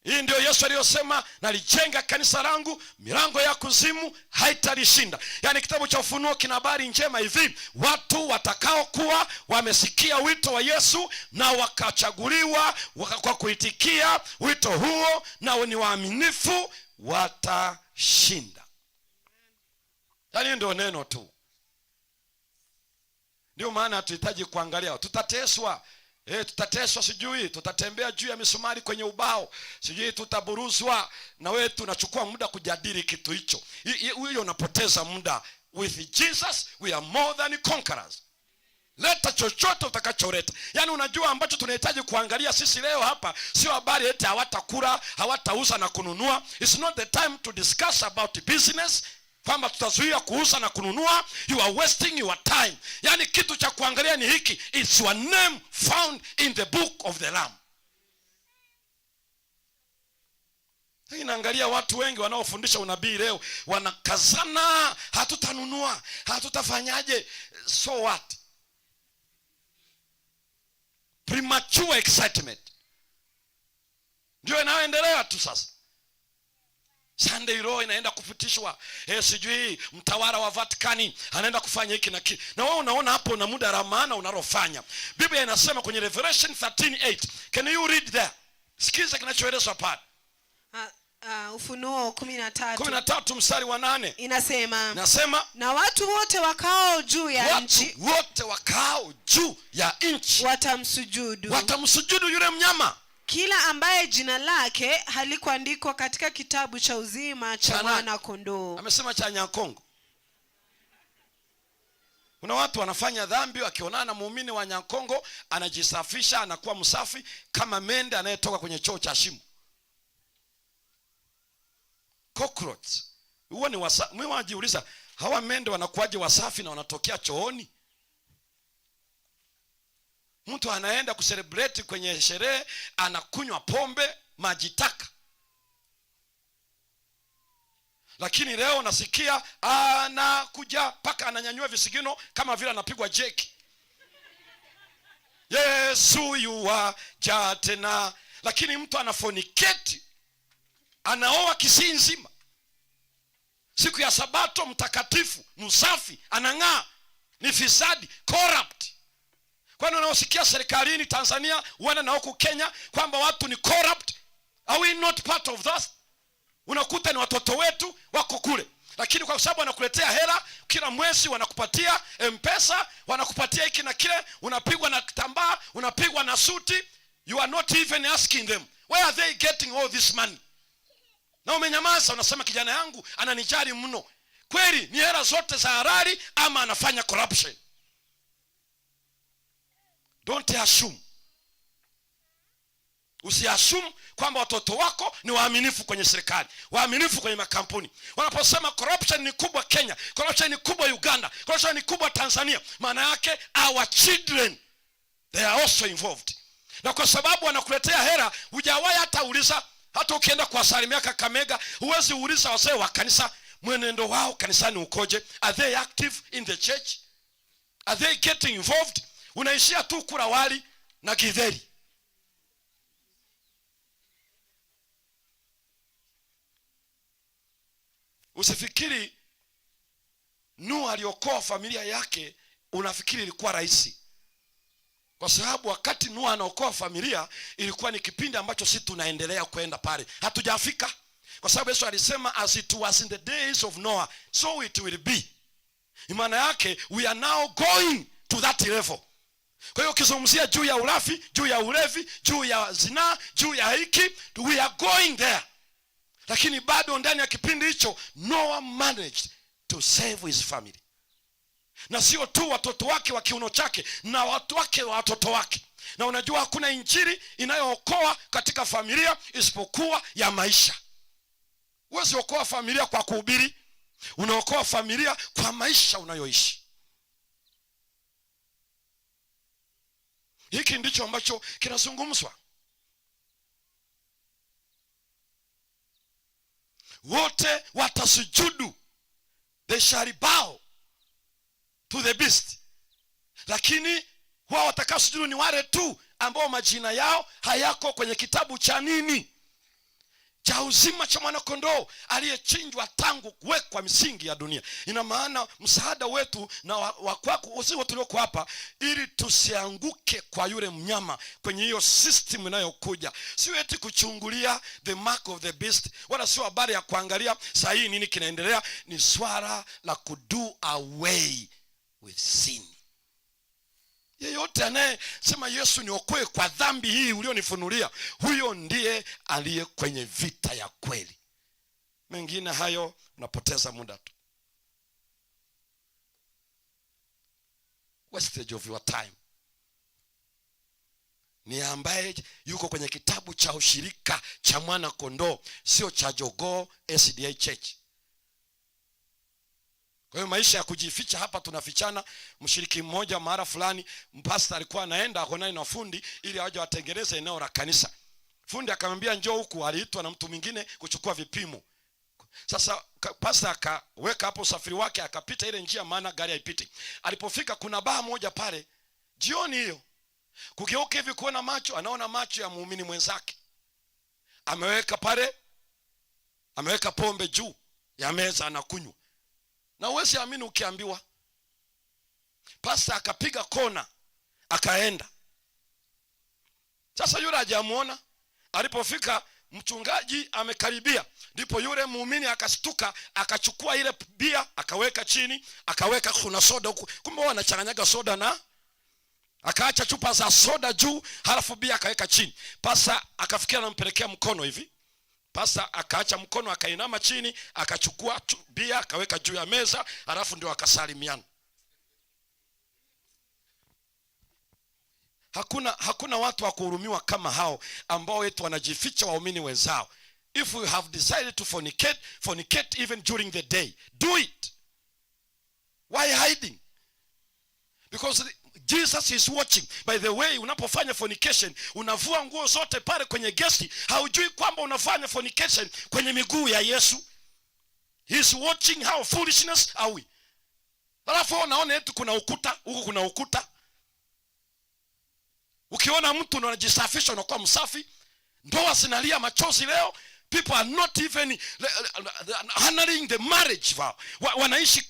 hii ndio Yesu aliyosema, nalijenga kanisa langu, milango ya kuzimu haitalishinda. Yaani kitabu cha Ufunuo kina habari njema hivi: watu watakao kuwa wamesikia wito wa Yesu na wakachaguliwa kwa kuitikia wito huo, na ni waaminifu, watashinda. Yaani ndio neno tu. Ndio maana tuhitaji kuangalia, tutateswa. Tutateswa, sijui tutatembea juu ya misumari kwenye ubao, sijui tutaburuzwa, na wewe tunachukua muda kujadili kitu hicho. Hiyo unapoteza muda. With Jesus we are more than conquerors. Leta chochote utakacholeta. Yaani unajua ambacho tunahitaji kuangalia sisi leo hapa sio habari eti hawatakula, hawatauza na kununua. It's not the time to discuss about business, kwamba tutazuia kuuza na kununua. You are wasting your time. Yaani kitu cha kuangalia ni hiki: it's your name found in the book of the Lamb. Inaangalia watu wengi wanaofundisha unabii leo wanakazana, hatutanunua, hatutafanyaje. So what? Premature excitement ndio inayoendelea tu sasa. Sunday roho inaenda kupitishwa, sijui mtawala wa Vatikani anaenda kufanya hiki na kile, na wewe unaona hapo na muda la maana unalofanya. Biblia inasema kwenye Revelation 13:8. Can you read there? Sikiza kinachoelezwa pale. Ufunuo 13 mstari wa 8 inasema na watu wote wakao juu ya nchi, wote wakao juu ya nchi watamsujudu yule mnyama, kila ambaye jina lake halikuandikwa katika kitabu cha uzima cha mwana kondoo. Amesema cha Nyankongo. Kuna watu wanafanya dhambi, wakionana na muumini wa Nyankongo anajisafisha, anakuwa msafi kama mende anayetoka kwenye choo cha shimo. Cockroach. Huo ni mimi wajiuliza, hawa mende wanakuaje wasafi na wanatokea chooni? Mtu anaenda kucelebrate kwenye sherehe, anakunywa pombe, maji taka. Lakini leo nasikia anakuja paka ananyanyua visigino kama vile anapigwa jeki. Yesu yuaja tena. Lakini mtu anafornicate, anaoa Kisii nzima. Siku ya Sabato mtakatifu, msafi, anang'aa, ni fisadi, corrupt. Kwani unaosikia serikalini Tanzania, uenda na huku Kenya, kwamba watu ni corrupt? Are we not part of that? Unakuta ni watoto wetu wako kule, lakini kwa sababu wanakuletea hela kila mwezi, wanakupatia M-Pesa, wanakupatia hiki na kile, unapigwa na kitambaa, unapigwa na suti. You are not even asking them, where are they getting all this money? Na umenyamaza, unasema kijana yangu ananijali mno. Kweli ni hela zote za halali ama anafanya corruption? Don't assume. Usiassume kwamba watoto wako ni waaminifu kwenye serikali, waaminifu kwenye makampuni. Wanaposema corruption ni kubwa Kenya, corruption ni kubwa Uganda, corruption ni kubwa Tanzania, maana yake our children, they are also involved. Na kwa sababu wanakuletea hela, hujawahi hata uliza. Hata ukienda kuwasalimia Kakamega, huwezi uliza wazee wa kanisa mwenendo wao kanisani ukoje. Are they active in the church? Are they getting involved? Unaishia tu kula wali na githeri. Usifikiri Nuhu aliokoa familia yake unafikiri ilikuwa rahisi. Kwa sababu wakati Nuhu anaokoa familia, ilikuwa ni kipindi ambacho sisi tunaendelea kwenda pale. Hatujafika. Kwa sababu Yesu alisema as it was in the days of Noah, so it will be. Maana yake we are now going to that level. Kwa hiyo ukizungumzia juu ya ulafi, juu ya ulevi, juu ya zinaa, juu ya hiki, we are going there. Lakini bado ndani ya kipindi hicho Noah managed to save his family. Na sio tu watoto wake wa kiuno chake, na watu wake wa watoto wake. Na unajua hakuna injili inayookoa katika familia isipokuwa ya maisha. Huwezi okoa familia kwa kuhubiri, unaokoa familia kwa maisha unayoishi. Hiki ndicho ambacho kinazungumzwa. Wote watasujudu, they shall bow to the beast. Lakini wao watakasujudu ni wale tu ambao majina yao hayako kwenye kitabu cha nini? Cha uzima cha mwana kondoo aliyechinjwa tangu kuwekwa misingi ya dunia. Ina maana msaada wetu na wakwako usiwe tulioko hapa, ili tusianguke kwa yule mnyama kwenye hiyo system inayokuja. Sio eti kuchungulia the mark of the beast, wala sio habari ya kuangalia saa hii nini kinaendelea. Ni swala la kudo away with sin. Yeyote anayesema Yesu niokoe kwa dhambi hii ulionifunulia, huyo ndiye aliye kwenye vita ya kweli. Mengine hayo unapoteza muda tu. Wastage of your time. Ni ambaye yuko kwenye kitabu cha ushirika cha mwana kondoo, sio cha Jogoo SDA Church. Kwa hiyo maisha ya kujificha hapa tunafichana. Mshiriki mmoja mara fulani, mpasta alikuwa anaenda akonani na fundi ili waje watengeneze eneo la kanisa. Fundi akamwambia njoo huku, aliitwa na mtu mwingine kuchukua vipimo. Sasa pasta akaweka hapo usafiri wake, akapita ile njia maana gari haipiti. Alipofika kuna baa moja pale, jioni hiyo, kugeuka hivi kuona macho, anaona macho ya muumini mwenzake. Ameweka pale, ameweka pombe juu ya meza anakunywa. Na uwezi amini ukiambiwa. Pasta akapiga kona, akaenda. Sasa yule hajamuona. Alipofika mchungaji amekaribia, ndipo yule muumini akastuka, akachukua ile bia, akaweka chini, akaweka kuna soda huku. Kumbe wanachanganyaga soda na akaacha chupa za soda juu, halafu bia akaweka chini. Pasa akafikia anampelekea mkono hivi. Pasa akaacha mkono, akainama chini, akachukua bia, akaweka juu ya meza, halafu ndio akasalimiana. Hakuna watu wa kuhurumiwa kama hao ambao wetu wanajificha waumini wenzao. If you have decided to fornicate even during the day, do it. Why hiding? Because Jesus is watching. By the way, unapofanya fornication, unavua nguo zote pale kwenye gesti, haujui kwamba unafanya fornication kwenye miguu ya Yesu. He is watching. How foolishness are we? Alafu unaona eti kuna ukuta, huko kuna ukuta. Ukiona mtu unajisafisha unakuwa msafi. Ndoa zinalia machozi leo. People are not even honoring the marriage vow. Wanaishi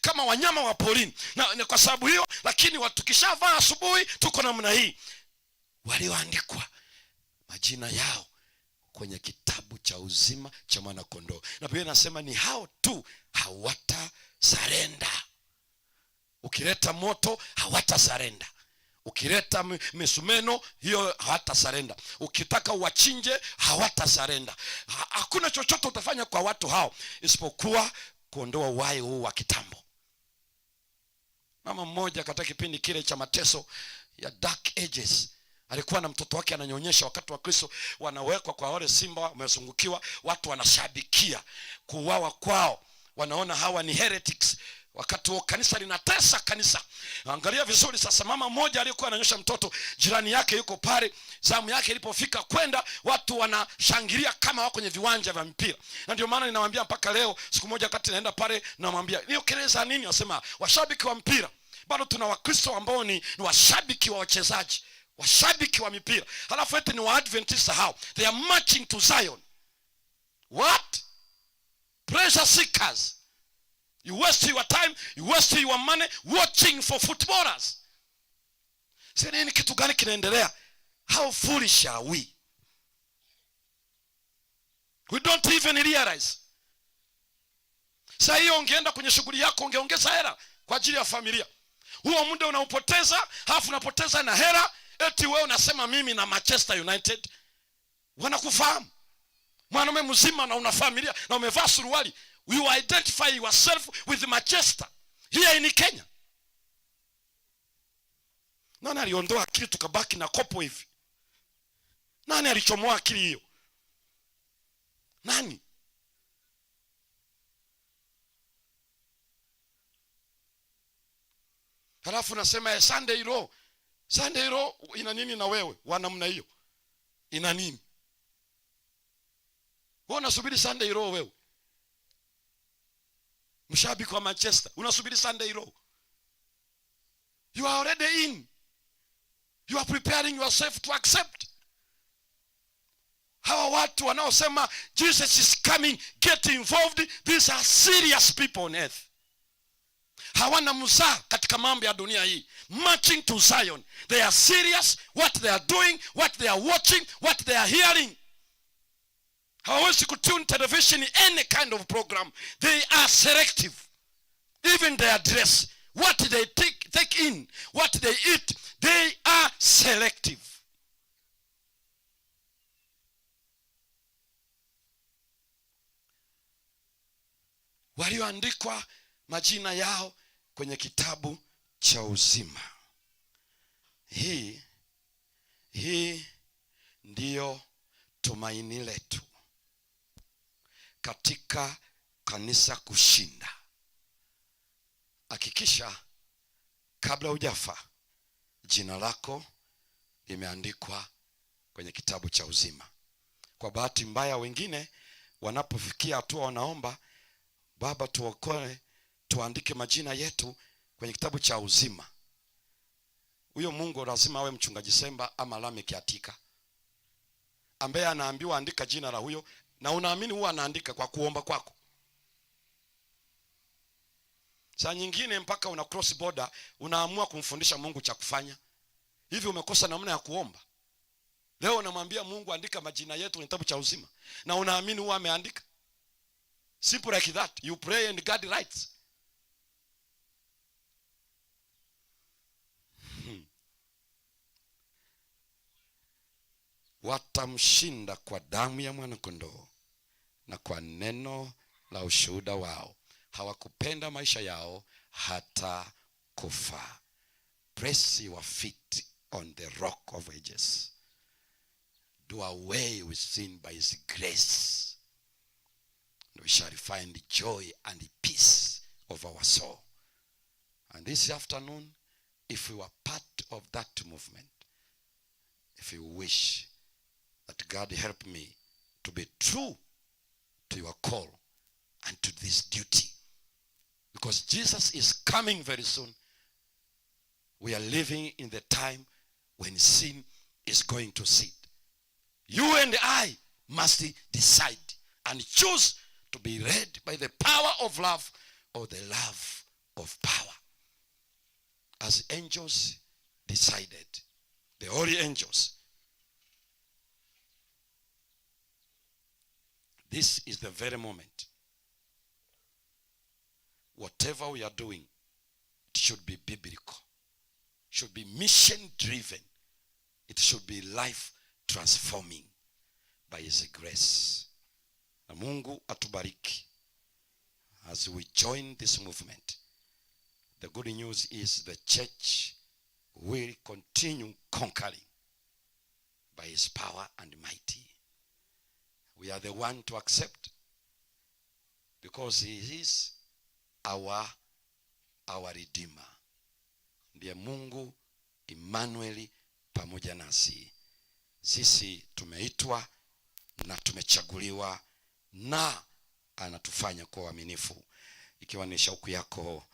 kama wanyama wa porini. Na kwa sababu hiyo, lakini tukishavaa asubuhi tuko namna hii. Walioandikwa majina yao kwenye kitabu cha uzima cha mwana kondoo. Na Biblia inasema ni hao tu hawata surrender. Ukileta moto hawata surrender. Ukileta misumeno hiyo hawata surrender. Ukitaka uwachinje hawata surrender. Hakuna chochote utafanya kwa watu hao isipokuwa kuondoa uhai huu wa kitambo. Mama mmoja katika kipindi kile cha mateso ya dark ages, alikuwa na mtoto wake ananyonyesha. Wakati wa Kristo wanawekwa kwa wale simba wamezungukiwa, watu wanashabikia kuuawa kwao, wanaona hawa ni heretics. Wakati wa kanisa linatesa kanisa. Angalia vizuri sasa, mama mmoja aliyekuwa ananyosha mtoto, jirani yake yuko pale, zamu yake ilipofika kwenda, watu wanashangilia kama wako kwenye viwanja vya mpira. Na ndio maana ninawaambia mpaka leo, siku moja wakati naenda pale namwambia, "Niyo keleza nini?" Anasema, "Washabiki wa mpira." Bado tuna Wakristo ambao ni washabiki wa wachezaji, washabiki wa mipira. Halafu eti ni Waadventista hao. They are marching to Zion. What? Pleasure seekers. You waste your time, you waste your money watching for footballers. Sasa nini, kitu gani kinaendelea? How foolish are we? We don't even realize. Sasa hiyo ungeenda kwenye shughuli yako, ungeongeza hela kwa ajili ya familia. Huo muda unaupoteza, halafu unapoteza na hela, eti wewe unasema mimi na Manchester United. Wanakufahamu. Mwanaume mzima na una familia na umevaa suruali. You identify yourself with Manchester here in Kenya. Nani aliondoa akili tukabaki na kopo hivi? Nani alichomoa akili hiyo? Nani? Halafu nasema Sunday Row. Sunday Row ina nini na wewe? Wanamna hiyo. Ina nini? Wewe unasubiri Sunday Row wewe? Mshabiki wa Manchester, unasubiri Sunday Row? You are already in. You are preparing yourself to accept. Hawa watu wanaosema Jesus is coming, get involved, these are serious people on earth. Hawana mzaha katika mambo ya dunia hii. Marching to Zion. They are serious what they are doing, what they are watching, what they are hearing. Hawawezi kutune television in any kind of program. They are selective. Even their dress, what they take in, what they eat, they are selective. Walioandikwa majina yao kwenye kitabu cha uzima. Hii ndiyo tumaini letu katika kanisa kushinda. Hakikisha kabla hujafa jina lako limeandikwa kwenye kitabu cha uzima. Kwa bahati mbaya wengine wanapofikia hatua wanaomba, Baba tuokoe, tuandike majina yetu kwenye kitabu cha uzima. Huyo Mungu lazima awe mchungaji Semba ama Lameki Atika, ambaye anaambiwa andika jina la huyo, na unaamini huwa anaandika kwa kuomba kwako. Saa nyingine mpaka una cross border unaamua kumfundisha Mungu cha kufanya. Hivi umekosa namna ya kuomba. Leo unamwambia Mungu andika majina yetu kwenye kitabu cha uzima, na unaamini huwa ameandika. Simple like that. You pray and God writes. Watamshinda kwa damu ya mwanakondoo na kwa neno la ushuhuda wao. Hawakupenda maisha yao hata kufa. Press your feet on the rock of ages. Do away with sin by his grace, and we shall find joy and peace of our soul. And this afternoon, if you are part of that movement, if you wish that God help me to be true to your call and to this duty, because Jesus is coming very soon. We are living in the time when sin is going to sit. You and I must decide and choose to be led by the power of love or the love of power. As angels decided, the holy angels. This is the very moment. Whatever we are doing, it should be biblical. Should be mission driven. It should be life transforming by his grace. Na Mungu atubariki as we join this movement. The good news is the church will continue conquering by his power and mighty. We are the one to accept, because he is our Redeemer. Ndiye Mungu Emmanuel pamoja nasi. Sisi tumeitwa na tumechaguliwa, na anatufanya kwa uaminifu. Ikiwa ni shauku yako,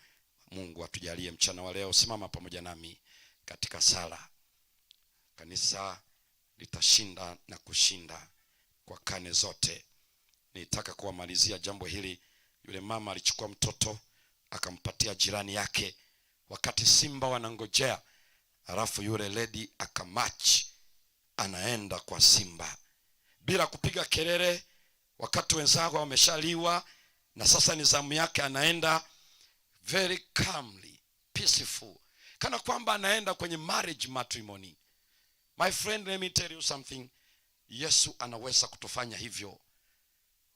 Mungu atujalie mchana wa leo. Simama pamoja nami katika sala. Kanisa litashinda na kushinda kwa kane zote. Nitaka kuwamalizia jambo hili. Yule mama alichukua mtoto akampatia jirani yake wakati simba wanangojea, alafu yule lady akamarch anaenda kwa simba bila kupiga kelele, wakati wenzao wameshaliwa na sasa ni zamu yake. Anaenda very calmly, peaceful, kana kwamba anaenda kwenye marriage matrimony. My friend, let me tell you something. Yesu anaweza kutufanya hivyo.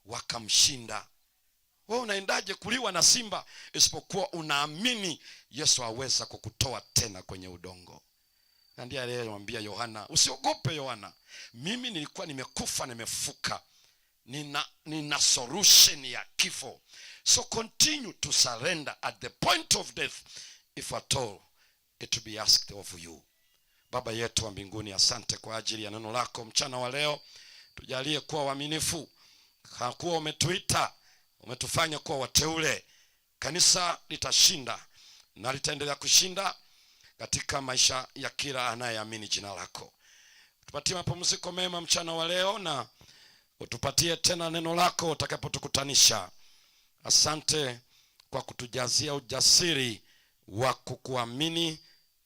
Wakamshinda. Wewe unaendaje kuliwa na simba isipokuwa unaamini Yesu aweza kukutoa tena kwenye udongo? Na ndiye aliyemwambia Yohana, usiogope Yohana, mimi nilikuwa nimekufa nimefuka. Nina solution ya kifo. So continue to surrender at the point of death, if at all it will be asked of you. Baba yetu wa mbinguni, asante kwa ajili ya neno lako mchana wa leo. Tujalie kuwa waaminifu. Kuwa umetuita, umetufanya kuwa wateule. Kanisa litashinda na litaendelea kushinda katika maisha ya kila anayeamini jina lako. Tupatie mapumziko mema mchana wa leo, na utupatie tena neno lako utakapotukutanisha. Asante kwa kutujazia ujasiri wa kukuamini,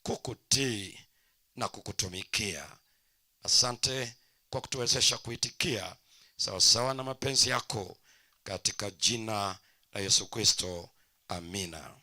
kukutii na kukutumikia. Asante kwa kutuwezesha kuitikia sawa sawa na mapenzi yako, katika jina la Yesu Kristo. Amina.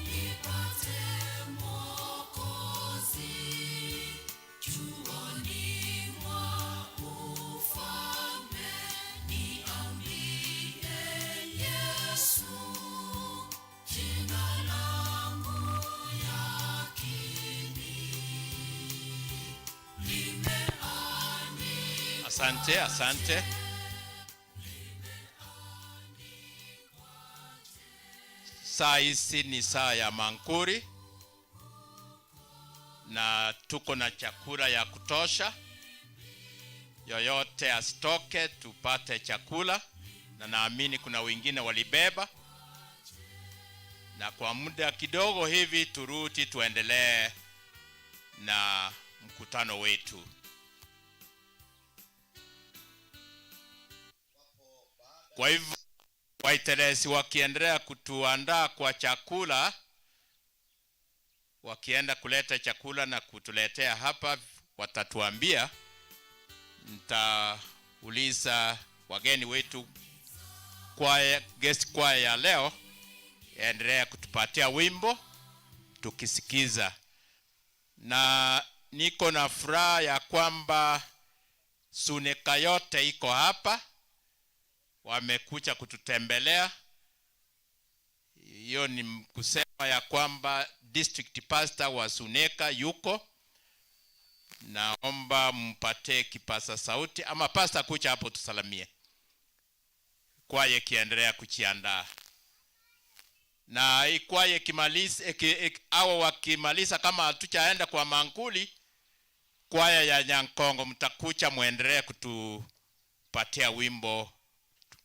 Nipate Asante, asante. Saa hizi ni saa ya mankuri na tuko na chakula ya kutosha. Yoyote asitoke tupate chakula, na naamini kuna wengine walibeba. Na kwa muda kidogo hivi turudi tuendelee na mkutano wetu. Kwa hivyo waiteresi wakiendelea kutuandaa kwa chakula, wakienda kuleta chakula na kutuletea hapa, watatuambia. Nitauliza wageni wetu kwa guest choir ya leo endelea kutupatia wimbo tukisikiza. Na niko na furaha ya kwamba Suneka yote iko hapa, wamekuja kututembelea. Hiyo ni kusema ya kwamba district pastor wa Suneka yuko. Naomba mpate kipasa sauti ama pastor kuja hapo tusalamie. Kwaye kiendelea kujiandaa. Na ikwaye kimaliza au wakimaliza, kama hatujaenda kwa mankuli, kwaya ya Nyankongo mtakucha muendelee kutupatia wimbo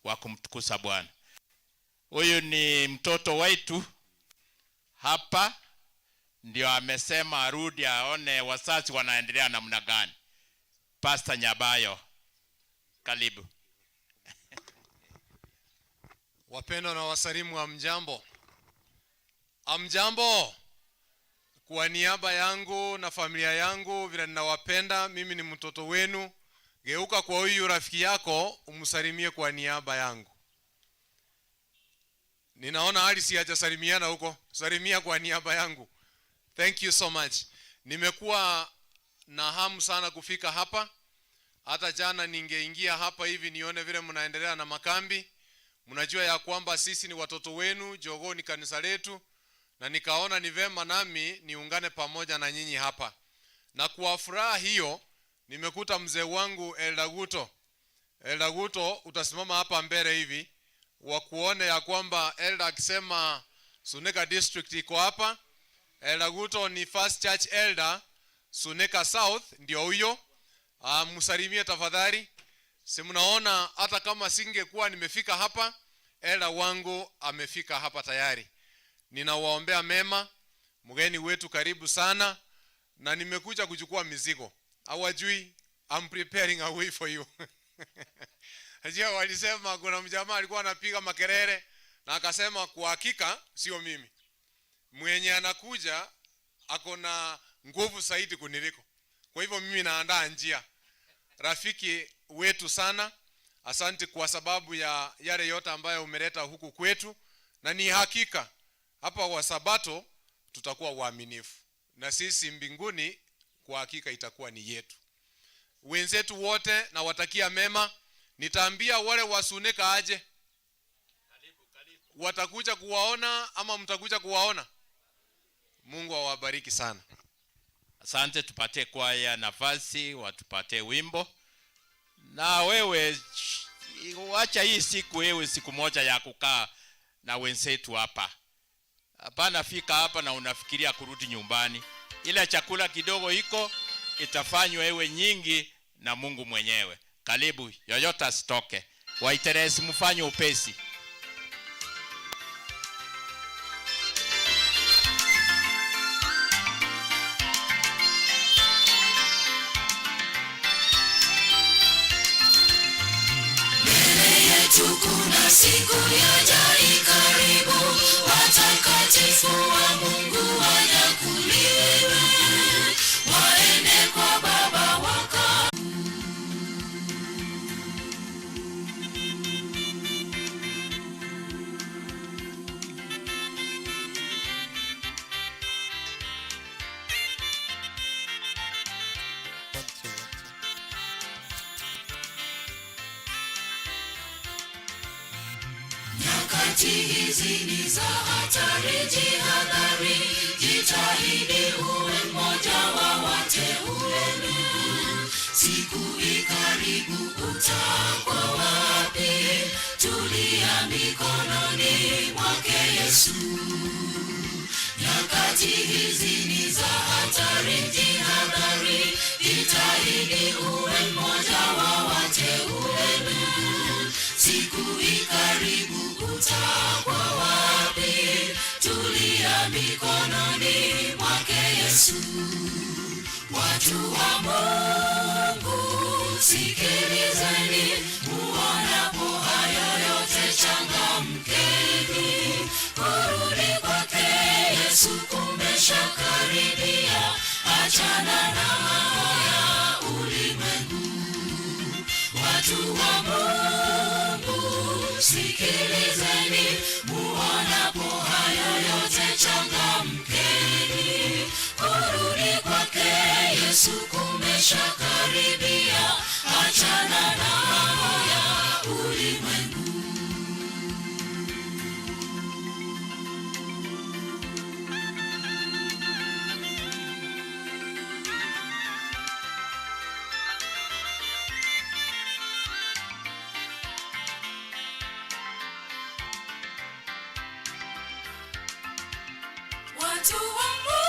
wa kumtukuza Bwana. Huyu ni mtoto wetu hapa, ndio amesema arudi aone wazazi wanaendelea namna gani. Pastor Nyabayo, karibu. Wapendwa na wasalimu, amjambo. Amjambo. Kwa niaba yangu na familia yangu, vile ninawapenda, mimi ni mtoto wenu. Geuka kwa huyu rafiki yako umsalimie kwa niaba yangu. Ninaona hali si hajasalimiana huko. Salimia kwa niaba yangu. Thank you so much. Nimekuwa na hamu sana kufika hapa. Hata jana ningeingia hapa hivi nione vile mnaendelea na makambi. Mnajua ya kwamba sisi ni watoto wenu, Jogoo ni kanisa letu, na nikaona ni vema nami niungane pamoja na nyinyi hapa. Na kwa furaha hiyo nimekuta mzee wangu Eldaguto. Eldaguto, utasimama hapa mbele hivi wakuone ya kwamba Elda akisema Suneka district iko hapa. Eldaguto ni First Church Elder Suneka South, ndio huyo. Msalimie tafadhali. Si mnaona hata kama singekuwa nimefika hapa, Elda wangu amefika hapa tayari. Ninawaombea mema. Mgeni wetu karibu sana, na nimekuja kuchukua mizigo. Hawajui I'm preparing a way for you. Hajia walisema kuna mjamaa alikuwa anapiga makelele na akasema kwa hakika sio mimi. Mwenye anakuja ako na nguvu zaidi kuniliko. Kwa hivyo mimi naandaa njia. Rafiki wetu sana, asante kwa sababu ya yale yote ambayo umeleta huku kwetu, na ni hakika hapa wa Sabato tutakuwa waaminifu, na sisi mbinguni kwa hakika itakuwa ni yetu. Wenzetu wote na watakia mema. Nitaambia wale wasuneka aje. Watakuja kuwaona ama mtakuja kuwaona? Mungu awabariki sana. Asante, tupate kwaya nafasi, watupatie wimbo. Na wewe wacha hii siku, wewe siku moja ya kukaa na wenzetu hapa. Hapana fika hapa na unafikiria kurudi nyumbani. Ile chakula kidogo iko itafanywa ewe nyingi na Mungu mwenyewe. Karibu, yoyote asitoke. Waiteresi mfanye upesi. Kuna siku yaja karibu, watakatifu wa Mungu wanyakuliwe, waende kwa Baba waka. Nyakati hizi ni za hatari, jihadhari, jitahidi uwe mmoja wa wateule ndugu. siku ikaribu, utakuwa wapi? Tulia mikononi mwake Yesu. Nyakati hizi ni za hatari, jihadhari, jitahidi uwe mmoja wa wateule ndugu. Siku ikaribu, utakuwa wapi? Tulia mikononi mwake Yesu. Watu wa Mungu, sikilizeni, muonapo hayo yote changamkeni. Kurudi kwake Yesu kumeshakaribia, achana na mambo ya ulimwengu. Watu wa Mungu, sikilizeni, muonapo hayo yote changamkeni. Kurudi kwake Yesu kumeshakaribia, achana na mambo ya ulimwengu. Watu wa Mungu